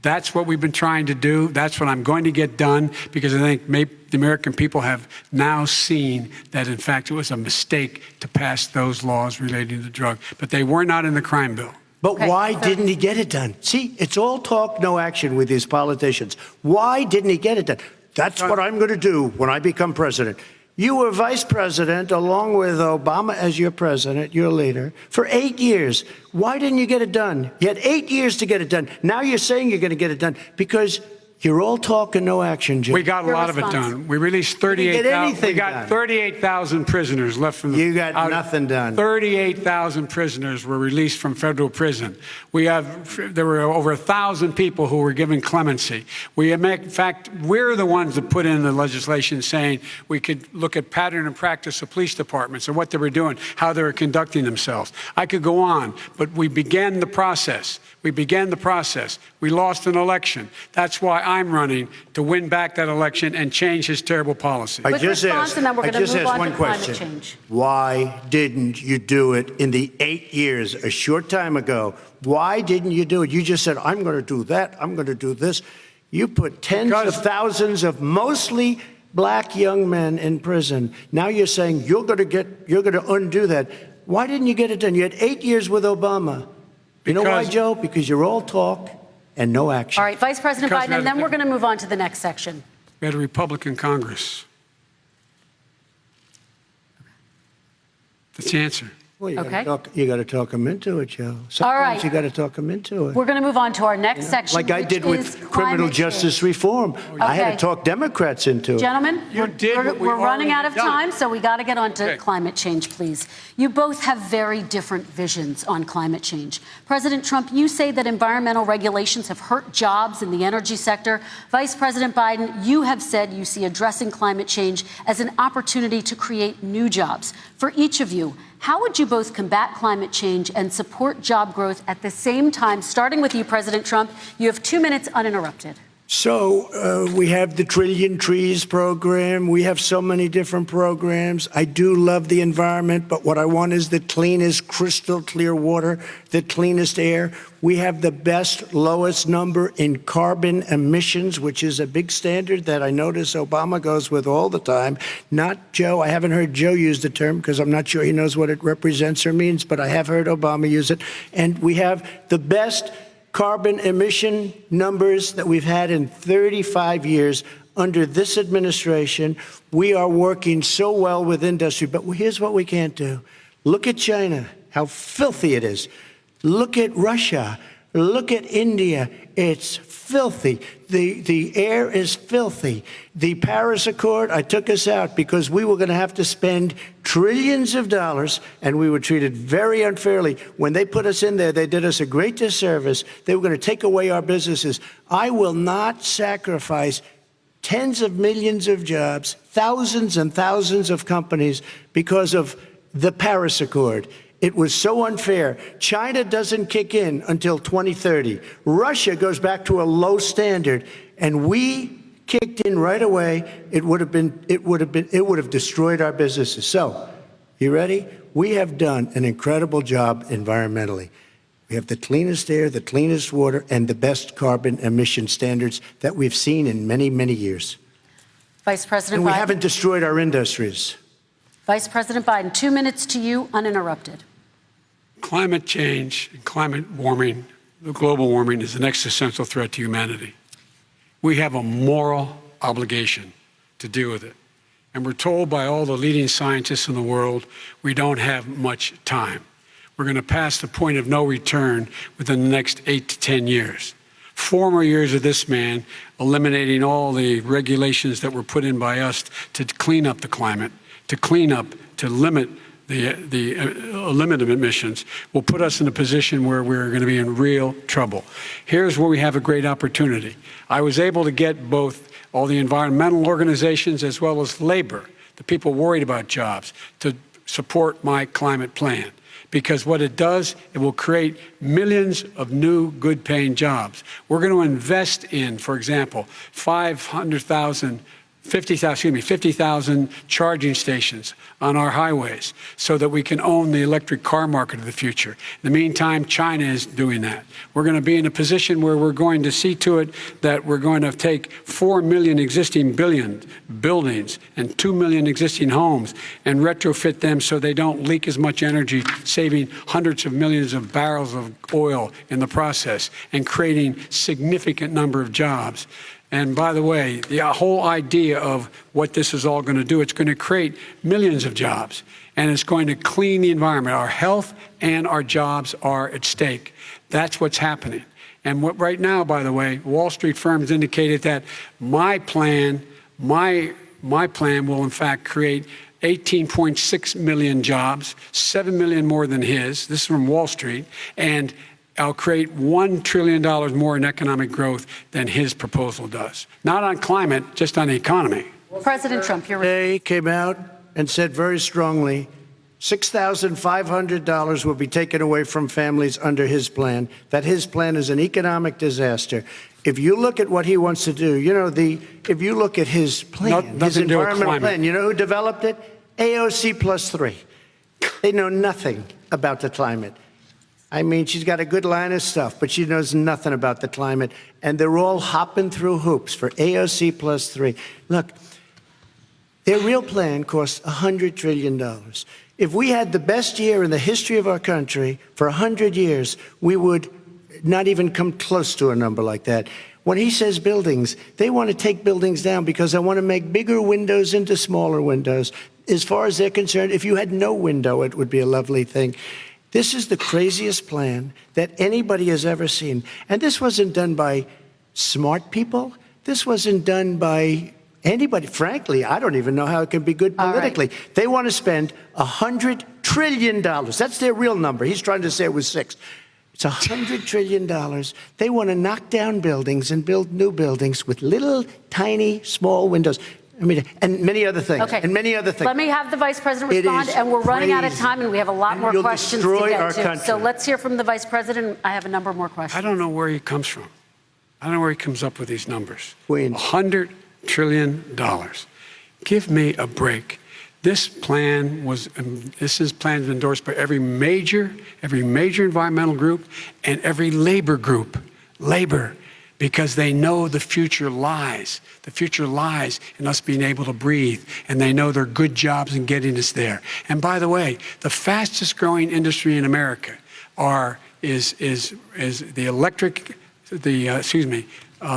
That's what we've been trying to do. That's what I'm going to get done, because I think the American people have now seen that, in fact, it was a mistake to pass those laws relating to drug. But they were not in the crime bill. But why didn't he get it done? See, it's all talk, no action with these politicians. Why didn't he get it done? That's what I'm going to do when I become president. You were vice president along with Obama as your president, your leader, for 8 years. Why didn't you get it done? You had 8 years to get it done. Now you're saying you're going to get it done because you're all talk and no action, Jim. We got a lot of it done. We released 38,000. We got 38,000 prisoners left from the. You got nothing done. 38,000 prisoners were released from federal prison. There were over 1,000 people who were given clemency. In fact, we're the ones that put in the legislation saying we could look at pattern and practice of police departments and what they were doing, how they were conducting themselves. I could go on, but we began the process. We lost an election. That's why I'm running to win back that election and change his terrible policy. I just asked one question. Why didn't you do it in the 8 years, a short time ago? Why didn't you do it? You just said, I'm going to do that. I'm going to do this. You put tens of thousands of mostly black young men in prison. Now you're saying you're going to undo that. Why didn't you get it done? You had 8 years with Obama. You know why, Joe? Because you're all talk and no action. All right, Vice President Biden, and then we're going to move on to the next section. We had a Republican Congress. That's the answer. Well, you Okay. got to talk them into it, Joe. Sometimes All right. you got to talk them into it. We're going to move on to our next section, Like I which did is with criminal climate justice change. reform. I had Okay. to talk Democrats into it. Gentlemen, You did what we we're running already out of done. time, so we got to get on to Okay. climate change, please. You both have very different visions on climate change. President Trump, you say that environmental regulations have hurt jobs in the energy sector. Vice President Biden, you have said you see addressing climate change as an opportunity to create new jobs. For each of you, how would you both combat climate change and support job growth at the same time? Starting with you, President Trump, you have 2 minutes uninterrupted. So we have the Trillion Trees program. We have so many different programs. I do love the environment, but what I want is the cleanest, crystal clear water, the cleanest air. We have the best, lowest number in carbon emissions, which is a big standard that I notice Obama goes with all the time. Not Joe. I haven't heard Joe use the term because I'm not sure he knows what it represents or means, but I have heard Obama use it. And we have the best carbon emission numbers that we've had in 35 years under this administration. We are working so well with industry, but here's what we can't do. Look at China, how filthy it is. Look at Russia. Look at India. It's filthy. The air is filthy. The Paris Accord, I took us out because we were going to have to spend trillions of dollars, and we were treated very unfairly. When they put us in there, they did us a great disservice. They were going to take away our businesses. I will not sacrifice tens of millions of jobs, thousands and thousands of companies because of the Paris Accord. It was so unfair. China doesn't kick in until 2030. Russia goes back to a low standard, and we kicked in right away. It would have destroyed our businesses. So, you ready? We have done an incredible job environmentally. We have the cleanest air, the cleanest water, and the best carbon emission standards that we've seen in many, many years. Vice President And we Biden. haven't destroyed our industries. Vice President Biden, 2 minutes to you, uninterrupted. Climate change and climate warming, global warming, is an existential threat to humanity. We have a moral obligation to deal with it. And we're told by all the leading scientists in the world we don't have much time. We're going to pass the point of no return within the next 8 to 10 years. 4 more years of this man eliminating all the regulations that were put in by us to clean up the climate, to limit limit of emissions will put us in a position where we're going to be in real trouble. Here's where we have a great opportunity. I was able to get both all the environmental organizations as well as labor, the people worried about jobs, to support my climate plan. Because what it does, it will create millions of new good-paying jobs. We're going to invest in, for example, 50,000 charging stations on our highways so that we can own the electric car market of the future. In the meantime, China is doing that. We're going to be in a position where we're going to see to it that we're going to take 4 million existing buildings and 2 million existing homes and retrofit them so they don't leak as much energy, saving hundreds of millions of barrels of oil in the process and creating significant number of jobs. And by the way, the whole idea of what this is all going to do, it's going to create millions of jobs, and it's going to clean the environment. Our health and our jobs are at stake. That's what's happening. And right now, by the way, Wall Street firms indicated that my plan will in fact create 18.6 million jobs, 7 million more than his. This is from Wall Street. And I'll create $1 trillion more in economic growth than his proposal does. Not on climate, just on the economy. President Trump, you're Today came out and said very strongly, $6,500 will be taken away from families under his plan, that his plan is an economic disaster. If you look at what he wants to do, if you look at his plan, his environmental plan, you know who developed it? AOC +3. They know nothing about the climate. I mean, she's got a good line of stuff, but she knows nothing about the climate. And they're all hopping through hoops for AOC +3. Look, their real plan costs $100 trillion. If we had the best year in the history of our country for 100 years, we would not even come close to a number like that. When he says buildings, they want to take buildings down because they want to make bigger windows into smaller windows. as far as they're concerned, if you had no window, it would be a lovely thing. This is the craziest plan that anybody has ever seen. And this wasn't done by smart people. This wasn't done by anybody. Frankly, I don't even know how it can be good politically. Right. They want to spend $100 trillion. That's their real number. He's trying to say it was 6. It's $100 trillion. They want to knock down buildings and build new buildings with little, tiny, small windows. I mean, and many other things. Okay. And many other things. Let me have the Vice President respond, and we're running out of time, and we have a lot more questions to get to. So let's hear from the Vice President. I have a number more questions. I don't know where he comes from. I don't know where he comes up with these numbers. Queens. $100 trillion. Give me a break. This plan was endorsed by every major environmental group and every labor group. Because they know the future lies. The future lies in us being able to breathe, and they know there are good jobs in getting us there. And by the way, the fastest growing industry in America is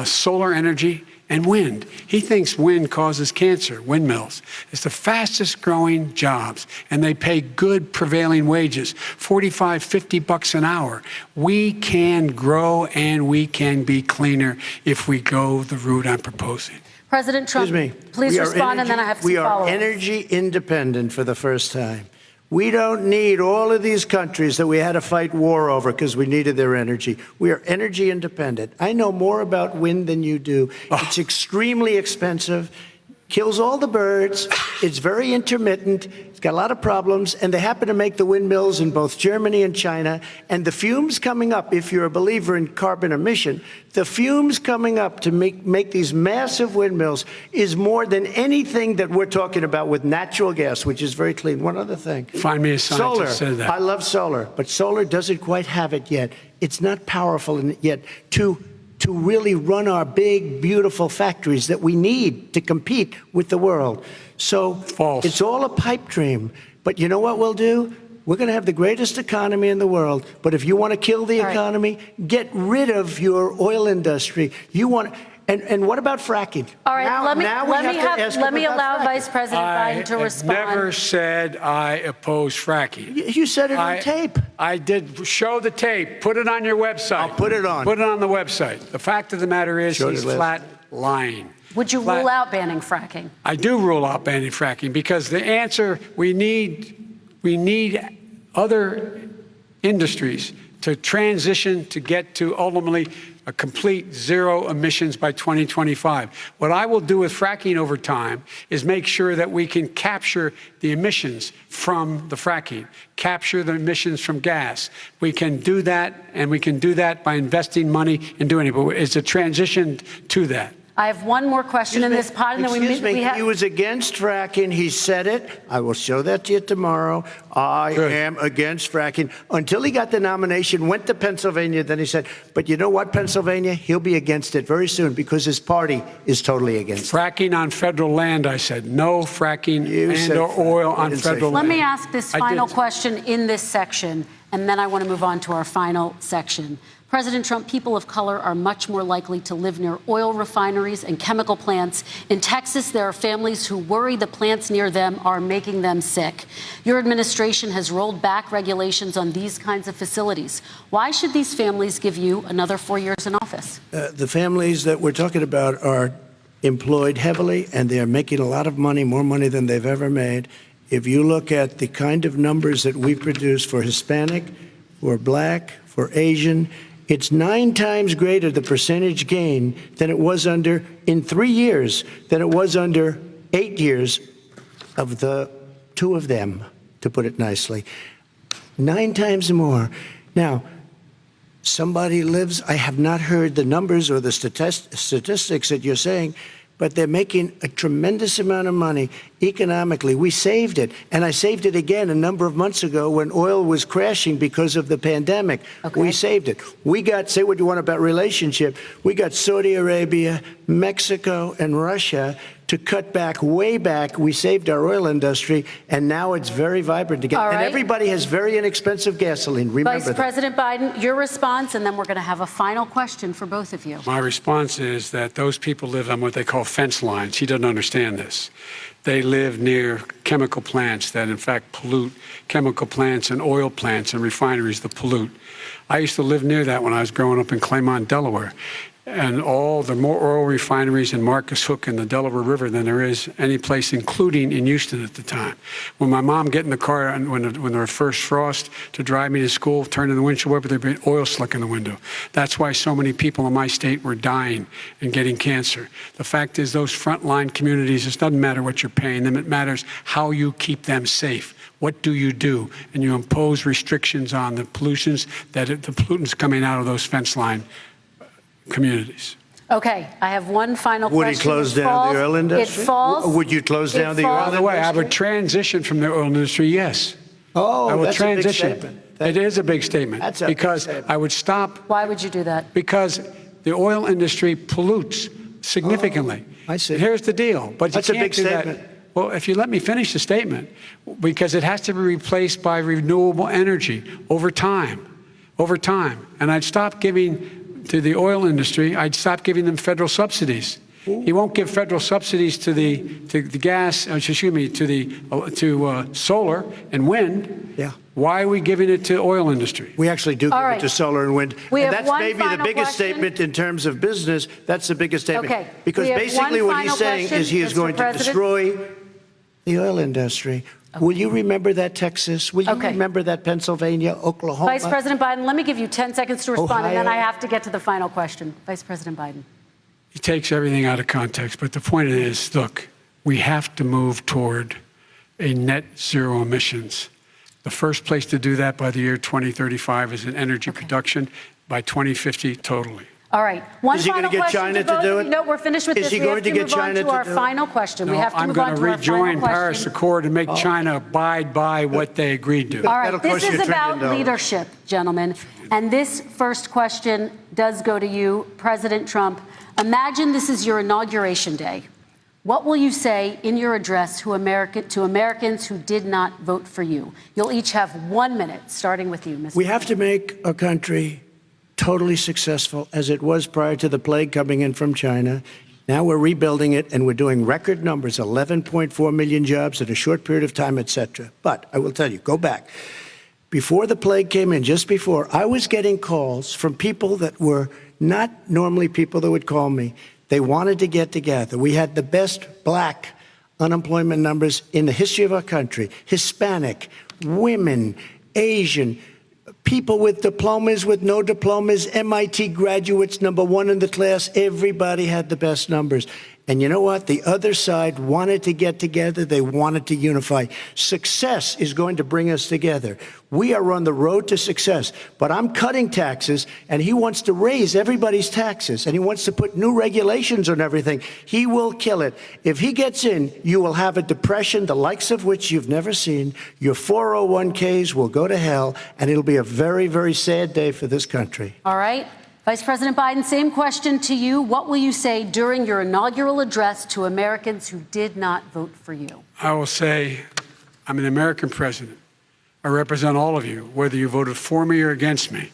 solar energy and wind. He thinks wind causes cancer, windmills. It's the fastest growing jobs, and they pay good prevailing wages, $45, $50 an hour. We can grow and we can be cleaner if we go the route I'm proposing. President Trump, please respond, and then I have some follow-ups. We are energy independent for the first time. We don't need all of these countries that we had to fight war over because we needed their energy. We are energy independent. I know more about wind than you do. It's extremely expensive, kills all the birds. It's very intermittent. It's got a lot of problems. And they happen to make the windmills in both Germany and China. And the fumes coming up, if you're a believer in carbon emission, the fumes coming up to make these massive windmills is more than anything that we're talking about with natural gas, which is very clean. One other thing. Find me a scientist that said that. I love solar, but solar doesn't quite have it yet. It's not powerful yet to really run our big, beautiful factories that we need to compete with the world. So false. It's all a pipe dream. But you know what we'll do? We're going to have the greatest economy in the world. But if you want to kill the economy, get rid of your oil industry. And what about fracking? All right, let me allow Vice President Biden to respond. I never said I oppose fracking. You said it on tape. I did. Show the tape. Put it on your website. I'll put it on. Put it on the website. The fact of the matter is he's flat lying. Would you rule out banning fracking? I do rule out banning fracking because the answer, we need other industries to transition to get to ultimately a complete zero emissions by 2025. What I will do with fracking over time is make sure that we can capture the emissions from the fracking, capture the emissions from gas. We can do that, and we can do that by investing money and doing it. But it's a transition to that. I have one more question in this pod, and then we have. He was against fracking. He said it. I will show that to you tomorrow. I am against fracking. Until he got the nomination, went to Pennsylvania, then he said, but you know what, Pennsylvania? He'll be against it very soon because his party is totally against it. Fracking on federal land, I said. No fracking or oil on federal land. Let me ask this final question in this section, and then I want to move on to our final section. President Trump, people of color are much more likely to live near oil refineries and chemical plants. In Texas, there are families who worry the plants near them are making them sick. Your administration has rolled back regulations on these kinds of facilities. Why should these families give you another 4 years in office? The families that we're talking about are employed heavily, and they are making a lot of money, more money than they've ever made. If you look at the kind of numbers that we produce for Hispanic, for Black, for Asian, it's 9 times greater, the percentage gain, than it was in 3 years, than it was under 8 years of the 2 of them, to put it nicely. 9 times more. Now, somebody lives, I have not heard the numbers or the statistics that you're saying, but they're making a tremendous amount of money economically. We saved it, and I saved it again a number of months ago when oil was crashing because of the pandemic. We saved it. We got, say what you want about relationship, we got Saudi Arabia, Mexico, and Russia to cut back, way back. We saved our oil industry, and now it's very vibrant again. All right. And everybody has very inexpensive gasoline. Remember Vice President Biden, your response, and then we're going to have a final question for both of you. My response is that those people live on what they call fence lines. He doesn't understand this. They live near chemical plants that, in fact, pollute, chemical plants and oil plants and refineries that pollute. I used to live near that when I was growing up in Claymont, Delaware. And all the more oil refineries in Marcus Hook and the Delaware River than there is any place, including in Houston at the time. When my mom get in the car and when there was first frost to drive me to school, turn in the windshield wiper, there'd be oil slick in the window. That's why so many people in my state were dying and getting cancer. The fact is, those frontline communities, it doesn't matter what you're paying them, it matters how you keep them safe. What do? And you impose restrictions on the pollutions the pollutants coming out of those fence line communities. Okay, I have one final question. Would he close down the oil industry? It falls. Would you close down the oil industry? By the way, I would transition from the oil industry, yes. Oh, I will that's transition. a big statement. It is a big statement. That's a because big statement. I would stop. Why would you do that? Because the oil industry pollutes significantly. I see. And here's the deal. But That's you a can't big do statement. that. Well, if you let me finish the statement, because it has to be replaced by renewable energy over time. And I'd stop giving to the oil industry, I'd stop giving them federal subsidies. He won't give federal subsidies to the gas, to solar and wind. Yeah. Why are we giving it to oil industry? We actually do give All right. it to solar and wind. We And have that's one maybe the final biggest question. statement in terms of business. That's the biggest statement. Okay. Because We have basically one what he's final saying question, is he is Mr. going to President. destroy the oil industry. Okay. Will you remember that, Texas? Will you remember that, Pennsylvania, Oklahoma? Vice President Biden, let me give you 10 seconds to respond, and then Ohio. I have to get to the final question. Vice President Biden. He takes everything out of context. But the point is, look, we have to move toward a net zero emissions. The first place to do that by the year 2035 is in energy production, by 2050 totally. All right. One Is he final going to get question China to both to do of it? you. No, we're finished with Is this. he We going have to to get move on China to to our do it? final question. No, We have to I'm move going on to to our final rejoin Paris question. Accord and make China abide by what they agreed to. All right, That'll this cost you is $1 about trillion. leadership, gentlemen. And this first question does go to you, President Trump. Imagine this is your inauguration day. What will you say in your address to Americans who did not vote for you? You'll each have 1 minute, starting with you, Mr. We have to make a country totally successful as it was prior to the plague coming in from China. Now we're rebuilding it, and we're doing record numbers, 11.4 million jobs in a short period of time, et cetera. But I will tell you, go back. Before the plague came in, just before, I was getting calls from people that were not normally people that would call me. They wanted to get together. We had the best black unemployment numbers in the history of our country. Hispanic, women, Asian, people with diplomas, with no diplomas, MIT graduates, #1 in the class. Everybody had the best numbers. And you know what? The other side wanted to get together. They wanted to unify. Success is going to bring us together. We are on the road to success. But I'm cutting taxes, and he wants to raise everybody's taxes, and he wants to put new regulations on everything. He will kill it. If he gets in, you will have a depression, the likes of which you've never seen. Your 401ks will go to hell, and it'll be a very, very sad day for this country. All right. Vice President Biden, same question to you. What will you say during your inaugural address to Americans who did not vote for you? I will say, I'm an American president. I represent all of you, whether you voted for me or against me.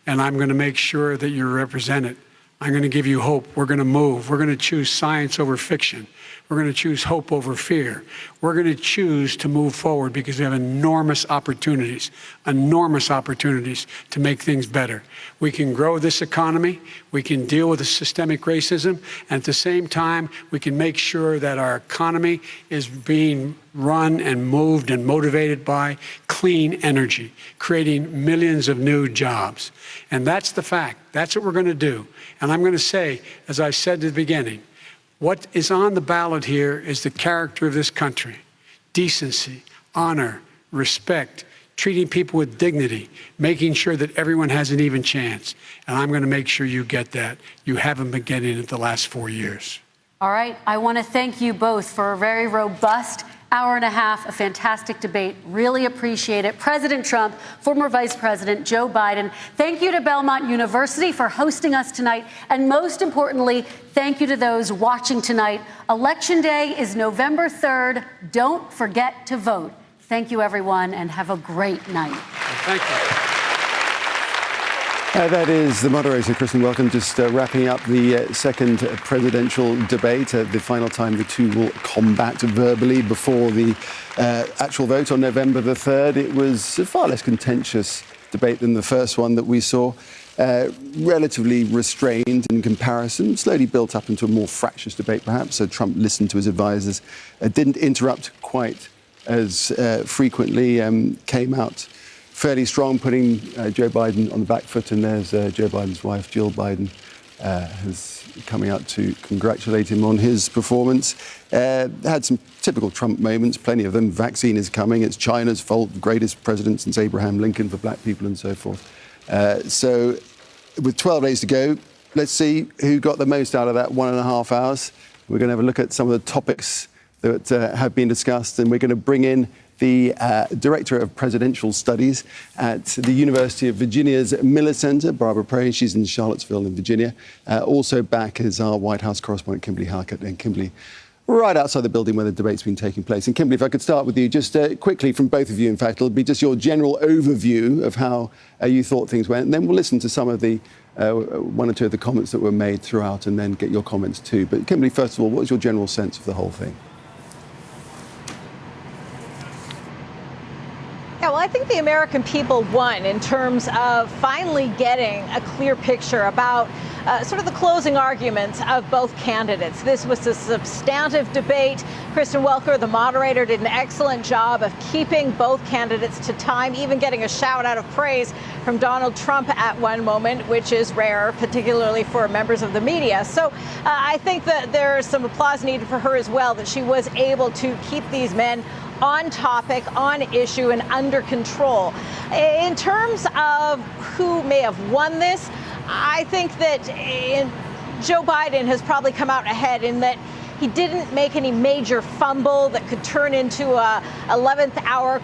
And I'm going to make sure that you're represented. I'm going to give you hope. We're going to move. We're going to choose science over fiction. We're going to choose hope over fear. We're going to choose to move forward because we have enormous opportunities to make things better. We can grow this economy. We can deal with the systemic racism. And at the same time, we can make sure that our economy is being run and moved and motivated by clean energy, creating millions of new jobs. And that's the fact. That's what we're going to do. And I'm going to say, as I said at the beginning, what is on the ballot here is the character of this country: decency, honor, respect, treating people with dignity, making sure that everyone has an even chance. And I'm going to make sure you get that. You haven't been getting it the last 4 years. All right. I want to thank you both for a very robust hour and a half, a fantastic debate. Really appreciate it. President Trump, former Vice President Joe Biden, thank you to Belmont University for hosting us tonight. And most importantly, thank you to those watching tonight. Election Day is November 3rd. Don't forget to vote. Thank you, everyone, and have a great night. Thank you. That is the moderator, Kristen Welcome, just wrapping up the second presidential debate. The final time the two will combat verbally before the actual vote on November the 3rd. It was a far less contentious debate than the first one that we saw. Relatively restrained in comparison, slowly built up into a more fractious debate, perhaps. So Trump listened to his advisors, didn't interrupt quite as frequently, came out fairly strong, putting Joe Biden on the back foot. And there's Joe Biden's wife, Jill Biden, who's coming out to congratulate him on his performance. Had some typical Trump moments, plenty of them. Vaccine is coming. It's China's fault. Greatest president since Abraham Lincoln for black people and so forth. So with 12 days to go, let's see who got the most out of that 1.5 hours. We're going to have a look at some of the topics that have been discussed, and we're going to bring in the Director of Presidential Studies at the University of Virginia's Miller Center, Barbara Perry. She's in Charlottesville in Virginia. Also back is our White House correspondent, Kimberly Harkett. And Kimberly, right outside the building where the debate's been taking place. And Kimberly, if I could start with you, just quickly from both of you, in fact, it'll be just your general overview of how you thought things went. And then we'll listen to some of the one or two of the comments that were made throughout and then get your comments too. But Kimberly, first of all, what was your general sense of the whole thing? Yeah, well, I think the American people won in terms of finally getting a clear picture about sort of the closing arguments of both candidates. This was a substantive debate. Kristen Welker, the moderator, did an excellent job of keeping both candidates to time, even getting a shout out of praise from Donald Trump at one moment, which is rare, particularly for members of the media. So I think that there's some applause needed for her as well, that she was able to keep these men on topic, on issue, and under control. In terms of who may have won this, I think that Joe Biden has probably come out ahead in that he didn't make any major fumble that could turn into a 11th hour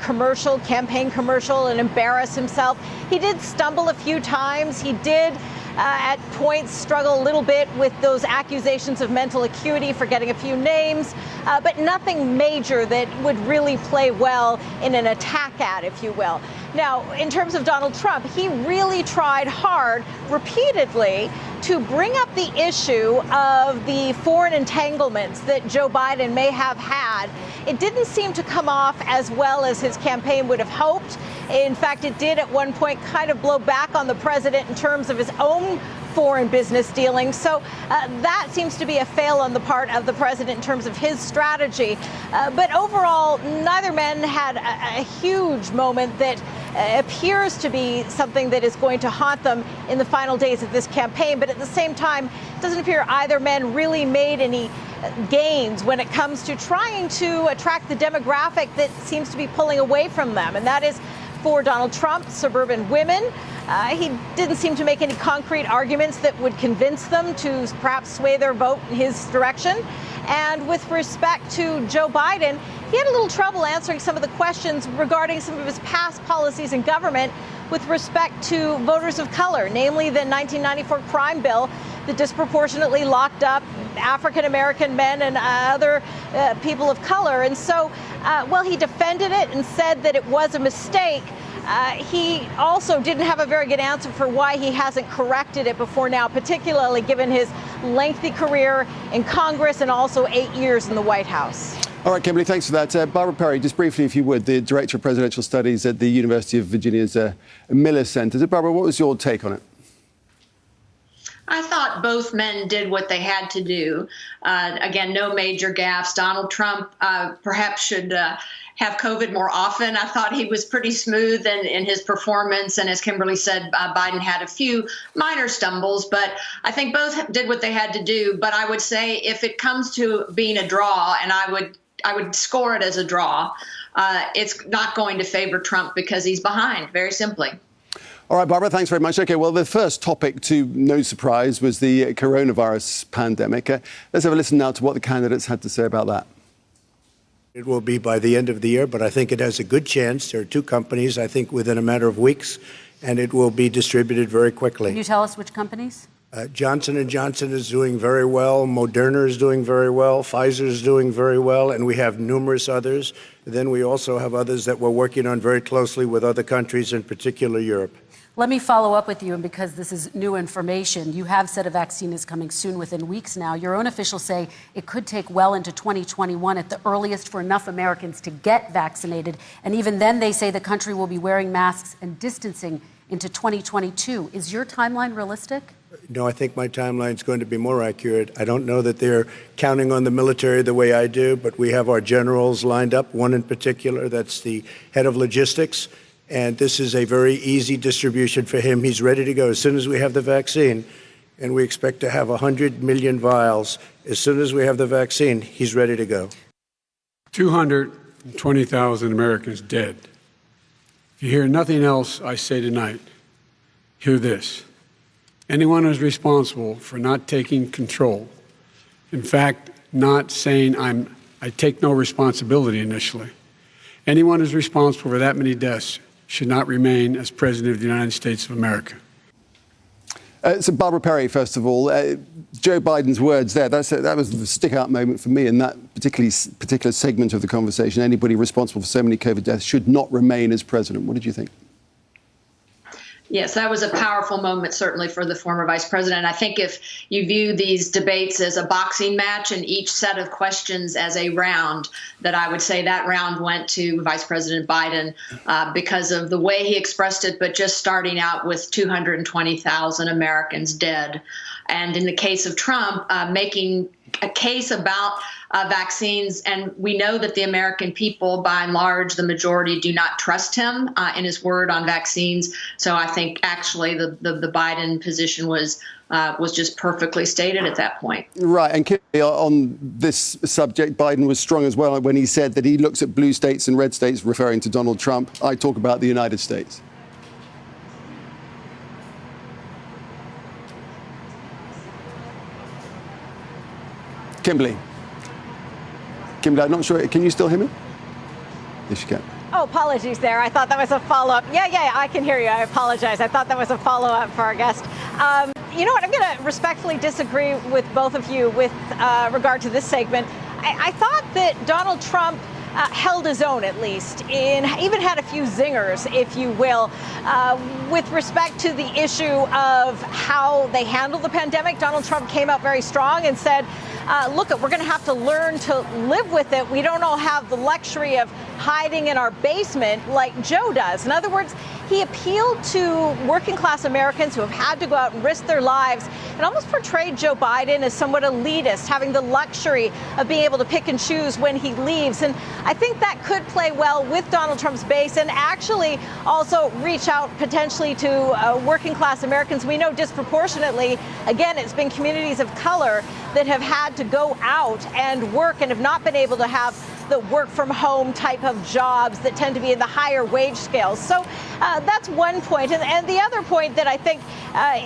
campaign commercial, and embarrass himself. He did stumble a few times. He did at points struggle a little bit with those accusations of mental acuity, forgetting a few names, but nothing major that would really play well in an attack ad, if you will. Now, in terms of Donald Trump, he really tried hard repeatedly to bring up the issue of the foreign entanglements that Joe Biden may have had. It didn't seem to come off as well as his campaign would have hoped. In fact, it did at one point kind of blow back on the president in terms of his own foreign business dealings. So that seems to be a fail on the part of the president in terms of his strategy. But overall, neither man had a huge moment that appears to be something that is going to haunt them in the final days of this campaign. But at the same time, it doesn't appear either man really made any gains when it comes to trying to attract the demographic that seems to be pulling away from them. And that is, for Donald Trump, suburban women. He didn't seem to make any concrete arguments that would convince them to perhaps sway their vote in his direction. And with respect to Joe Biden, he had a little trouble answering some of the questions regarding some of his past policies in government with respect to voters of color, namely the 1994 crime bill that disproportionately locked up African-American men and other people of color. And so, while he defended it and said that it was a mistake, he also didn't have a very good answer for why he hasn't corrected it before now, particularly given his lengthy career in Congress and also 8 years in the White House. All right, Kimberly, thanks for that. Barbara Perry, just briefly, if you would, the Director of Presidential Studies at the University of Virginia's Miller Center. Barbara, what was your take on it? I thought both men did what they had to do. Again, no major gaffes. Donald Trump perhaps should have COVID more often. I thought he was pretty smooth in his performance. And as Kimberly said, Biden had a few minor stumbles, but I think both did what they had to do. But I would say if it comes to being a draw, and I would score it as a draw, it's not going to favor Trump because he's behind, very simply. All right, Barbara, thanks very much. OK, well, the first topic, to no surprise, was the coronavirus pandemic. Let's have a listen now to what the candidates had to say about that. It will be by the end of the year, but I think it has a good chance. There are two companies, I think, within a matter of weeks, and it will be distributed very quickly. Can you tell us which companies? Johnson & Johnson is doing very well. Moderna is doing very well. Pfizer is doing very well. And we have numerous others. Then we also have others that we're working on very closely with other countries, in particular Europe. Let me follow up with you, and because this is new information, you have said a vaccine is coming soon, within weeks now. Your own officials say it could take well into 2021 at the earliest for enough Americans to get vaccinated. And even then, they say the country will be wearing masks and distancing into 2022. Is your timeline realistic? No, I think my timeline is going to be more accurate. I don't know that they're counting on the military the way I do, but we have our generals lined up, one in particular, that's the head of logistics. And this is a very easy distribution for him. He's ready to go as soon as we have the vaccine. And we expect to have 100 million vials. As soon as we have the vaccine, he's ready to go. 220,000 Americans dead. If you hear nothing else I say tonight, hear this. Anyone who's responsible for not taking control, in fact, not saying I take no responsibility initially, anyone who's responsible for that many deaths should not remain as President of the United States of America. So, Barbara Perry, first of all, Joe Biden's words there, that was the stick-out moment for me in that particular segment of the conversation. Anybody responsible for so many COVID deaths should not remain as president. What did you think? Yes, that was a powerful moment, certainly, for the former vice president. I think if you view these debates as a boxing match and each set of questions as a round, that I would say that round went to Vice President Biden because of the way he expressed it, but just starting out with 220,000 Americans dead. And in the case of Trump, making a case about vaccines. And we know that the American people, by and large, the majority, do not trust him in his word on vaccines. So I think actually the Biden position was just perfectly stated at that point. Right. And Kimberly, on this subject, Biden was strong as well when he said that he looks at blue states and red states, referring to Donald Trump. I talk about the United States. Kimberly, I'm not sure. Can you still hear me? Yes, you can. Oh, apologies there. I thought that was a follow-up. Yeah, I can hear you. I apologize. I thought that was a follow-up for our guest. You know what? I'm going to respectfully disagree with both of you with regard to this segment. I thought that Donald Trump held his own, at least, even had a few zingers, if you will, with respect to the issue of how they handled the pandemic. Donald Trump came out very strong and said, look, we're going to have to learn to live with it. We don't all have the luxury of hiding in our basement like Joe does. In other words, he appealed to working class Americans who have had to go out and risk their lives and almost portrayed Joe Biden as somewhat elitist, having the luxury of being able to pick and choose when he leaves. And I think that could play well with Donald Trump's base and actually also reach out potentially to working class Americans. We know disproportionately, again, it's been communities of color that have had to go out and work and have not been able to have the work from home type of jobs that tend to be in the higher wage scales. So that's one point. And the other point that I think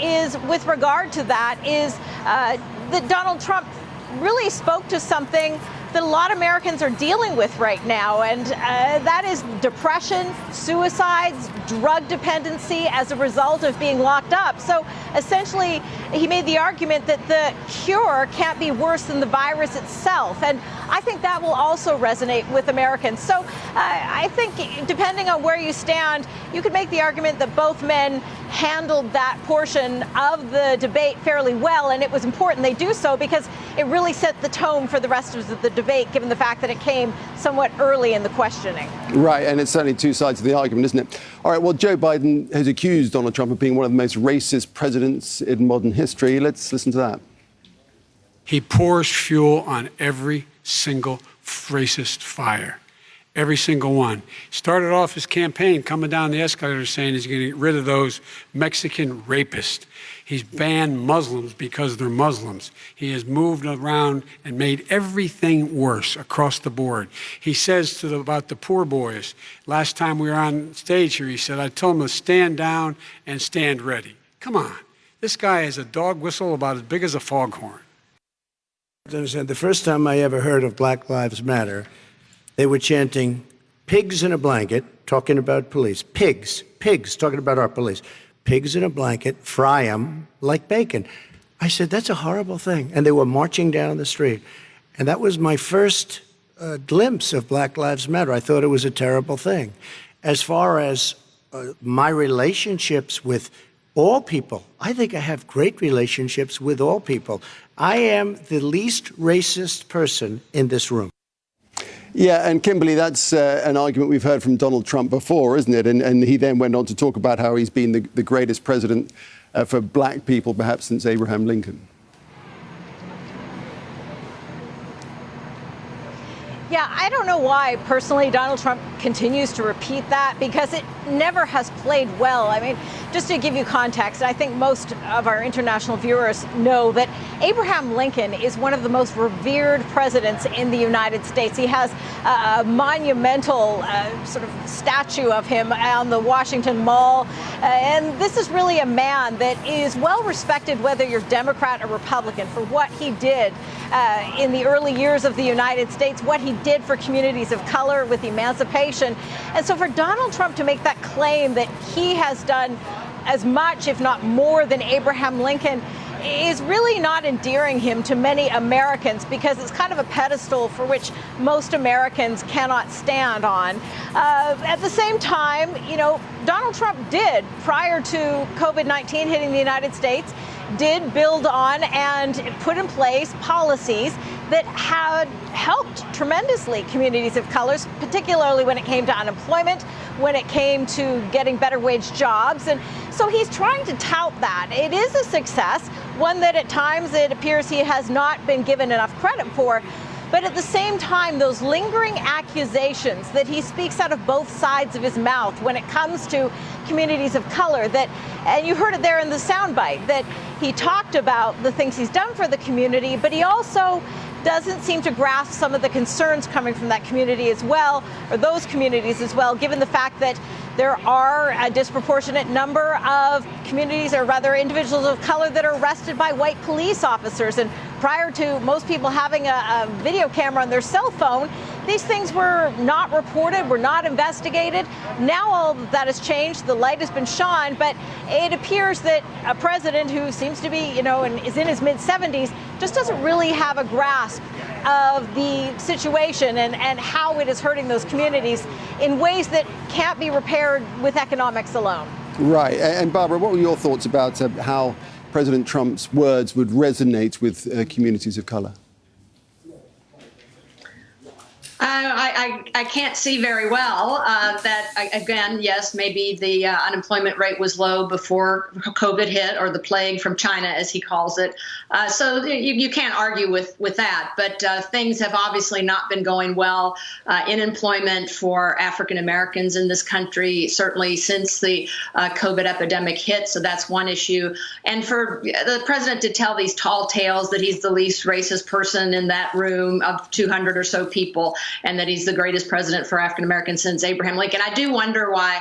is with regard to that is that Donald Trump really spoke to something that a lot of Americans are dealing with right now, and that is depression, suicides, drug dependency as a result of being locked up. So essentially, he made the argument that the cure can't be worse than the virus itself, and I think that will also resonate with Americans. So I think depending on where you stand, you could make the argument that both men handled that portion of the debate fairly well, and it was important they do so because it really set the tone for the rest of the debate, given the fact that it came somewhat early in the questioning. Right, and it's certainly two sides of the argument, isn't it? All right, well, Joe Biden has accused Donald Trump of being one of the most racist presidents in modern history. Let's listen to that. He pours fuel on every single racist fire. Every single one. Started off his campaign coming down the escalator saying he's going to get rid of those Mexican rapists. He's banned Muslims because they're Muslims. He has moved around and made everything worse across the board. He says about the poor boys. Last time we were on stage here, he said, I told them to stand down and stand ready. Come on. This guy has a dog whistle about as big as a foghorn. The first time I ever heard of Black Lives Matter, they were chanting, pigs in a blanket, talking about police. Pigs, talking about our police. Pigs in a blanket, fry them like bacon. I said, that's a horrible thing. And they were marching down the street. And that was my first glimpse of Black Lives Matter. I thought it was a terrible thing. As far as my relationships with all people, I think I have great relationships with all people. I am the least racist person in this room. Yeah, and Kimberly, that's an argument we've heard from Donald Trump before, isn't it? And he then went on to talk about how he's been the greatest president for black people, perhaps since Abraham Lincoln. Yeah, I don't know why, personally, Donald Trump continues to repeat that, because it never has played well. I mean, just to give you context, I think most of our international viewers know that Abraham Lincoln is one of the most revered presidents in the United States. He has a monumental sort of statue of him on the Washington Mall. And this is really a man that is well respected, whether you're Democrat or Republican, for what he did in the early years of the United States, what he did for communities of color with emancipation. And so for Donald Trump to make that claim that he has done as much, if not more, than Abraham Lincoln is really not endearing him to many Americans, because it's kind of a pedestal for which most Americans cannot stand on. At the same time, you know, Donald Trump did, prior to COVID-19 hitting the United States, did build on and put in place policies that had helped tremendously communities of colors, particularly when it came to unemployment, when it came to getting better wage jobs. And so he's trying to tout that. It is a success, one that at times it appears he has not been given enough credit for. But at the same time, those lingering accusations that he speaks out of both sides of his mouth when it comes to communities of color, that, and you heard it there in the soundbite, that he talked about the things he's done for the community, but he also doesn't seem to grasp some of the concerns coming from that community as well, or those communities as well, given the fact that there are a disproportionate number of communities, or rather individuals of color, that are arrested by white police officers. And prior to most people having a video camera on their cell phone, these things were not reported, were not investigated. Now all of that has changed. The light has been shone, but it appears that a president who seems to be, you know, and is in his mid-70s, just doesn't really have a grasp of the situation and how it is hurting those communities in ways that can't be repaired with economics alone. Right. And Barbara, what were your thoughts about how President Trump's words would resonate with communities of color? I can't see very well that, again, yes, maybe the unemployment rate was low before COVID hit, or the plague from China, as he calls it. So you can't argue with that. But things have obviously not been going well in employment for African Americans in this country, certainly since the COVID epidemic hit. So that's one issue. And for the president to tell these tall tales that he's the least racist person in that room of 200 or so people, and that he's the greatest president for African Americans since Abraham Lincoln. I do wonder why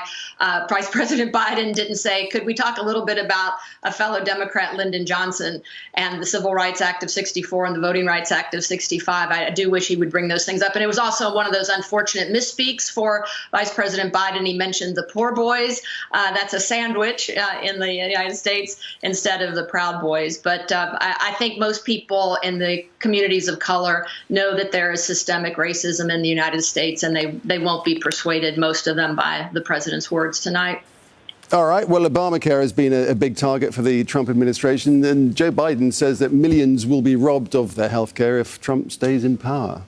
Vice President Biden didn't say, could we talk a little bit about a fellow Democrat, Lyndon Johnson, and the Civil Rights Act of 64 and the Voting Rights Act of 65. I do wish he would bring those things up. And it was also one of those unfortunate misspeaks for Vice President Biden. He mentioned the poor boys. That's a sandwich in the United States instead of the Proud Boys. But I think most people in the communities of color know that there is systemic racism in the United States, and they won't be persuaded, most of them, by the president's words tonight. All right. Well, Obamacare has been a big target for the Trump administration, and Joe Biden says that millions will be robbed of their health care if Trump stays in power.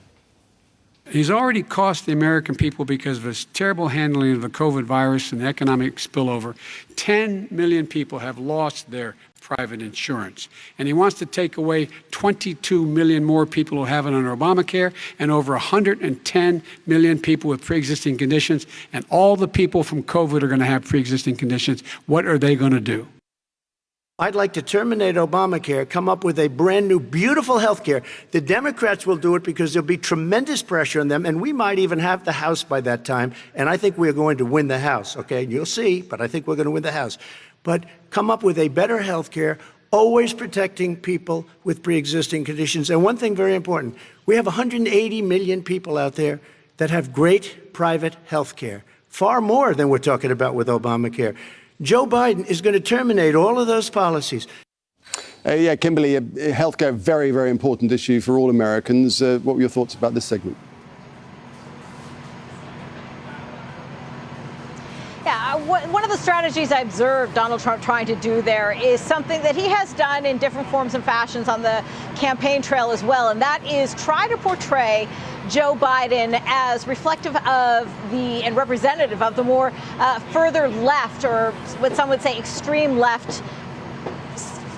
He's already cost the American people, because of his terrible handling of the COVID virus and the economic spillover, 10 million people have lost their private insurance. And he wants to take away 22 million more people who have it under Obamacare and over 110 million people with pre-existing conditions. And all the people from COVID are going to have pre-existing conditions. What are they going to do? I'd like to terminate Obamacare, come up with a brand new, beautiful health care. The Democrats will do it because there'll be tremendous pressure on them, and we might even have the House by that time. And I think we're going to win the House, okay? You'll see, but I think we're going to win the House. But come up with a better health care, always protecting people with pre-existing conditions. And one thing very important, we have 180 million people out there that have great private health care, far more than we're talking about with Obamacare. Joe Biden is going to terminate all of those policies. Yeah, Kimberly, healthcare, very, very important issue for all Americans. What were your thoughts about this segment? Yeah, one of the strategies I observed Donald Trump trying to do there is something that he has done in different forms and fashions on the campaign trail as well, and that is try to portray Joe Biden as reflective of and representative of the more further left, or what some would say extreme left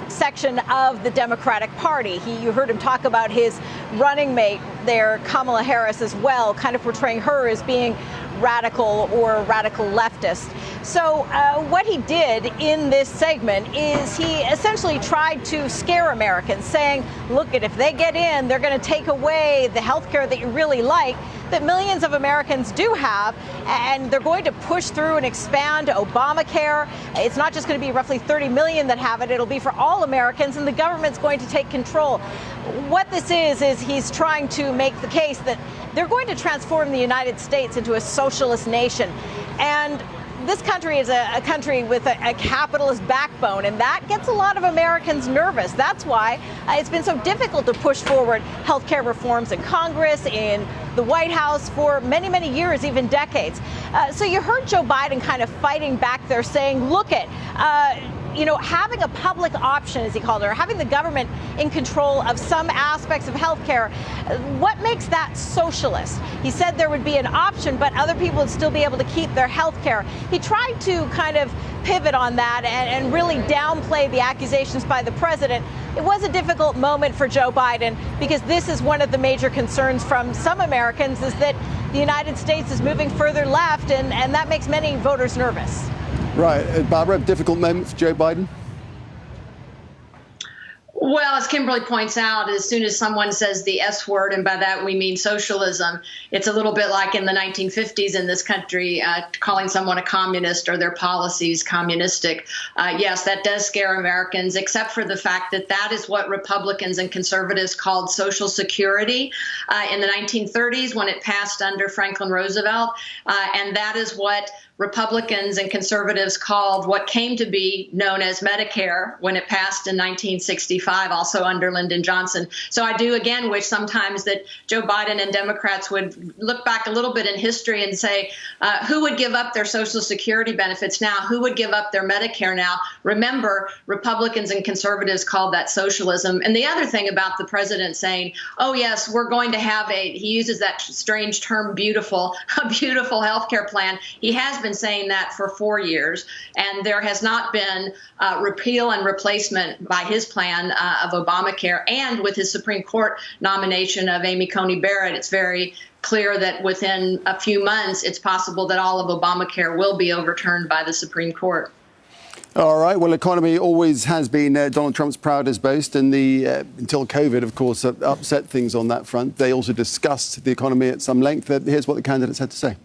section of the Democratic Party. You heard him talk about his running mate there, Kamala Harris, as well, kind of portraying her as being radical or radical leftist. So what he did in this segment is he essentially tried to scare Americans, saying, look, if they get in, they're going to take away the health care that you really like, that millions of Americans do have, and they're going to push through and expand Obamacare. It's not just going to be roughly 30 million that have it. It'll be for all Americans, and the government's going to take control. What this is he's trying to make the case that they're going to transform the United States into a socialist nation. And this country is a country with a capitalist backbone, and that gets a lot of Americans nervous. That's why it's been so difficult to push forward health care reforms in Congress, in the White House for many, many years, even decades. So you heard Joe Biden kind of fighting back there, saying, look at, having a public option, as he called it, or having the government in control of some aspects of health care, what makes that socialist? He said there would be an option, but other people would still be able to keep their health care. He tried to kind of pivot on that and really downplay the accusations by the president. It was a difficult moment for Joe Biden, because this is one of the major concerns from some Americans, is that the United States is moving further left, and that makes many voters nervous. Right. Barbara, difficult moment for Joe Biden? Well, as Kimberly points out, as soon as someone says the S word, and by that we mean socialism, it's a little bit like in the 1950s in this country, calling someone a communist or their policies communistic. Yes, that does scare Americans, except for the fact that that is what Republicans and conservatives called Social Security in the 1930s when it passed under Franklin Roosevelt. And that is what Republicans and conservatives called what came to be known as Medicare when it passed in 1965, also under Lyndon Johnson. So I do, again, wish sometimes that Joe Biden and Democrats would look back a little bit in history and say, who would give up their Social Security benefits now? Who would give up their Medicare now? Remember, Republicans and conservatives called that socialism. And the other thing about the president saying, oh, yes, we're going to have he uses that strange term, a beautiful health care plan. He has been saying that for 4 years, and there has not been repeal and replacement by his plan of Obamacare. And with his Supreme Court nomination of Amy Coney Barrett, it's very clear that within a few months, it's possible that all of Obamacare will be overturned by the Supreme Court. All right. Well, economy always has been Donald Trump's proudest boast, and until COVID, of course, upset things on that front. They also discussed the economy at some length. Here's what the candidates had to say.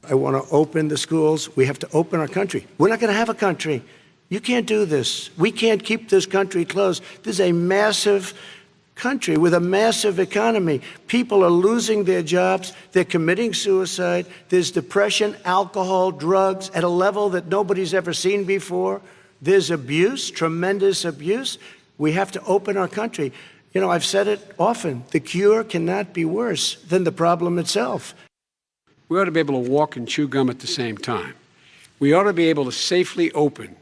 I want to open the schools. We have to open our country. We're not going to have a country. You can't do this. We can't keep this country closed. This is a massive country with a massive economy. People are losing their jobs. They're committing suicide. There's depression, alcohol, drugs at a level that nobody's ever seen before. There's abuse, tremendous abuse. We have to open our country. You know, I've said it often. The cure cannot be worse than the problem itself. We ought to be able to walk and chew gum at the same time. We ought to be able to safely open,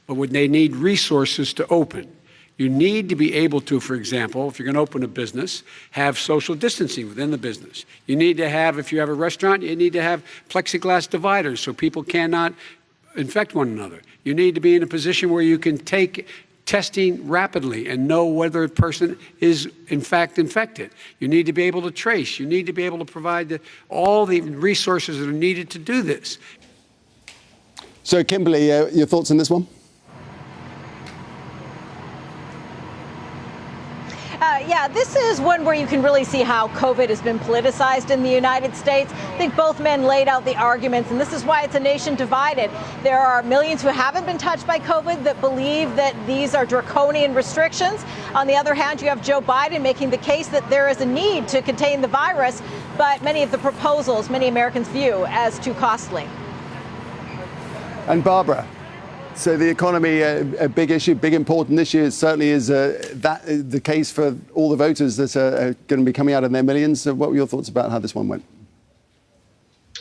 but they need resources to open. You need to be able to, for example, if you're going to open a business, have social distancing within the business. You need to have, if you have a restaurant, you need to have plexiglass dividers so people cannot infect one another. You need to be in a position where you can take testing rapidly and know whether a person is in fact infected. You need to be able to trace. You need to be able to provide all the resources that are needed to do this. So, Kimberly, your thoughts on this one? Yeah, this is one where you can really see how COVID has been politicized in the United States. I think both men laid out the arguments, and this is why it's a nation divided. There are millions who haven't been touched by COVID that believe that these are draconian restrictions. On the other hand, you have Joe Biden making the case that there is a need to contain the virus, but many of the proposals many Americans view as too costly. And Barbara, so the economy, a big issue, big important issue, certainly is that the case for all the voters that are going to be coming out in their millions. So what were your thoughts about how this one went?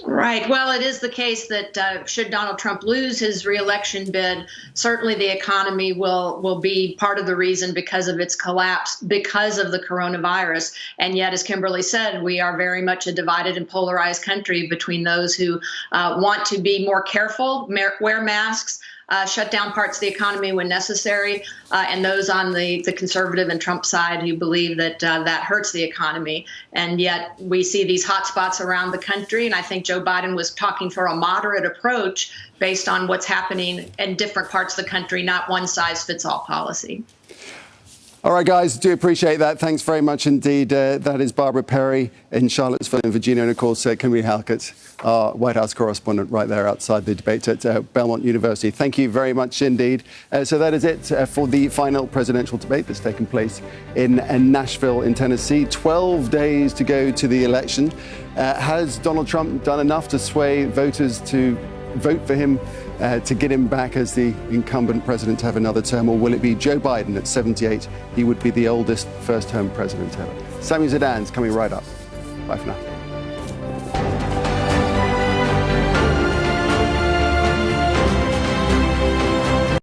Right. Well, it is the case that should Donald Trump lose his reelection bid, certainly the economy will be part of the reason because of its collapse, because of the coronavirus. And yet, as Kimberly said, we are very much a divided and polarized country between those who want to be more careful, wear masks, shut down parts of the economy when necessary, and those on the conservative and Trump side who believe that that hurts the economy. And yet we see these hot spots around the country, and I think Joe Biden was talking for a moderate approach based on what's happening in different parts of the country, not one-size-fits-all policy. All right, guys, do appreciate that. Thanks very much indeed. That is Barbara Perry in Charlottesville, in Virginia, and of course, Kimberly Halkett, our White House correspondent right there outside the debate at Belmont University. Thank you very much indeed. So that is it for the final presidential debate that's taken place in Nashville, in Tennessee. 12 days to go to the election. Has Donald Trump done enough to sway voters to vote for him to get him back as the incumbent president to have another term, or will it be Joe Biden at 78? He would be the oldest first-term president ever. Samuel Zidane coming right up. Bye for now.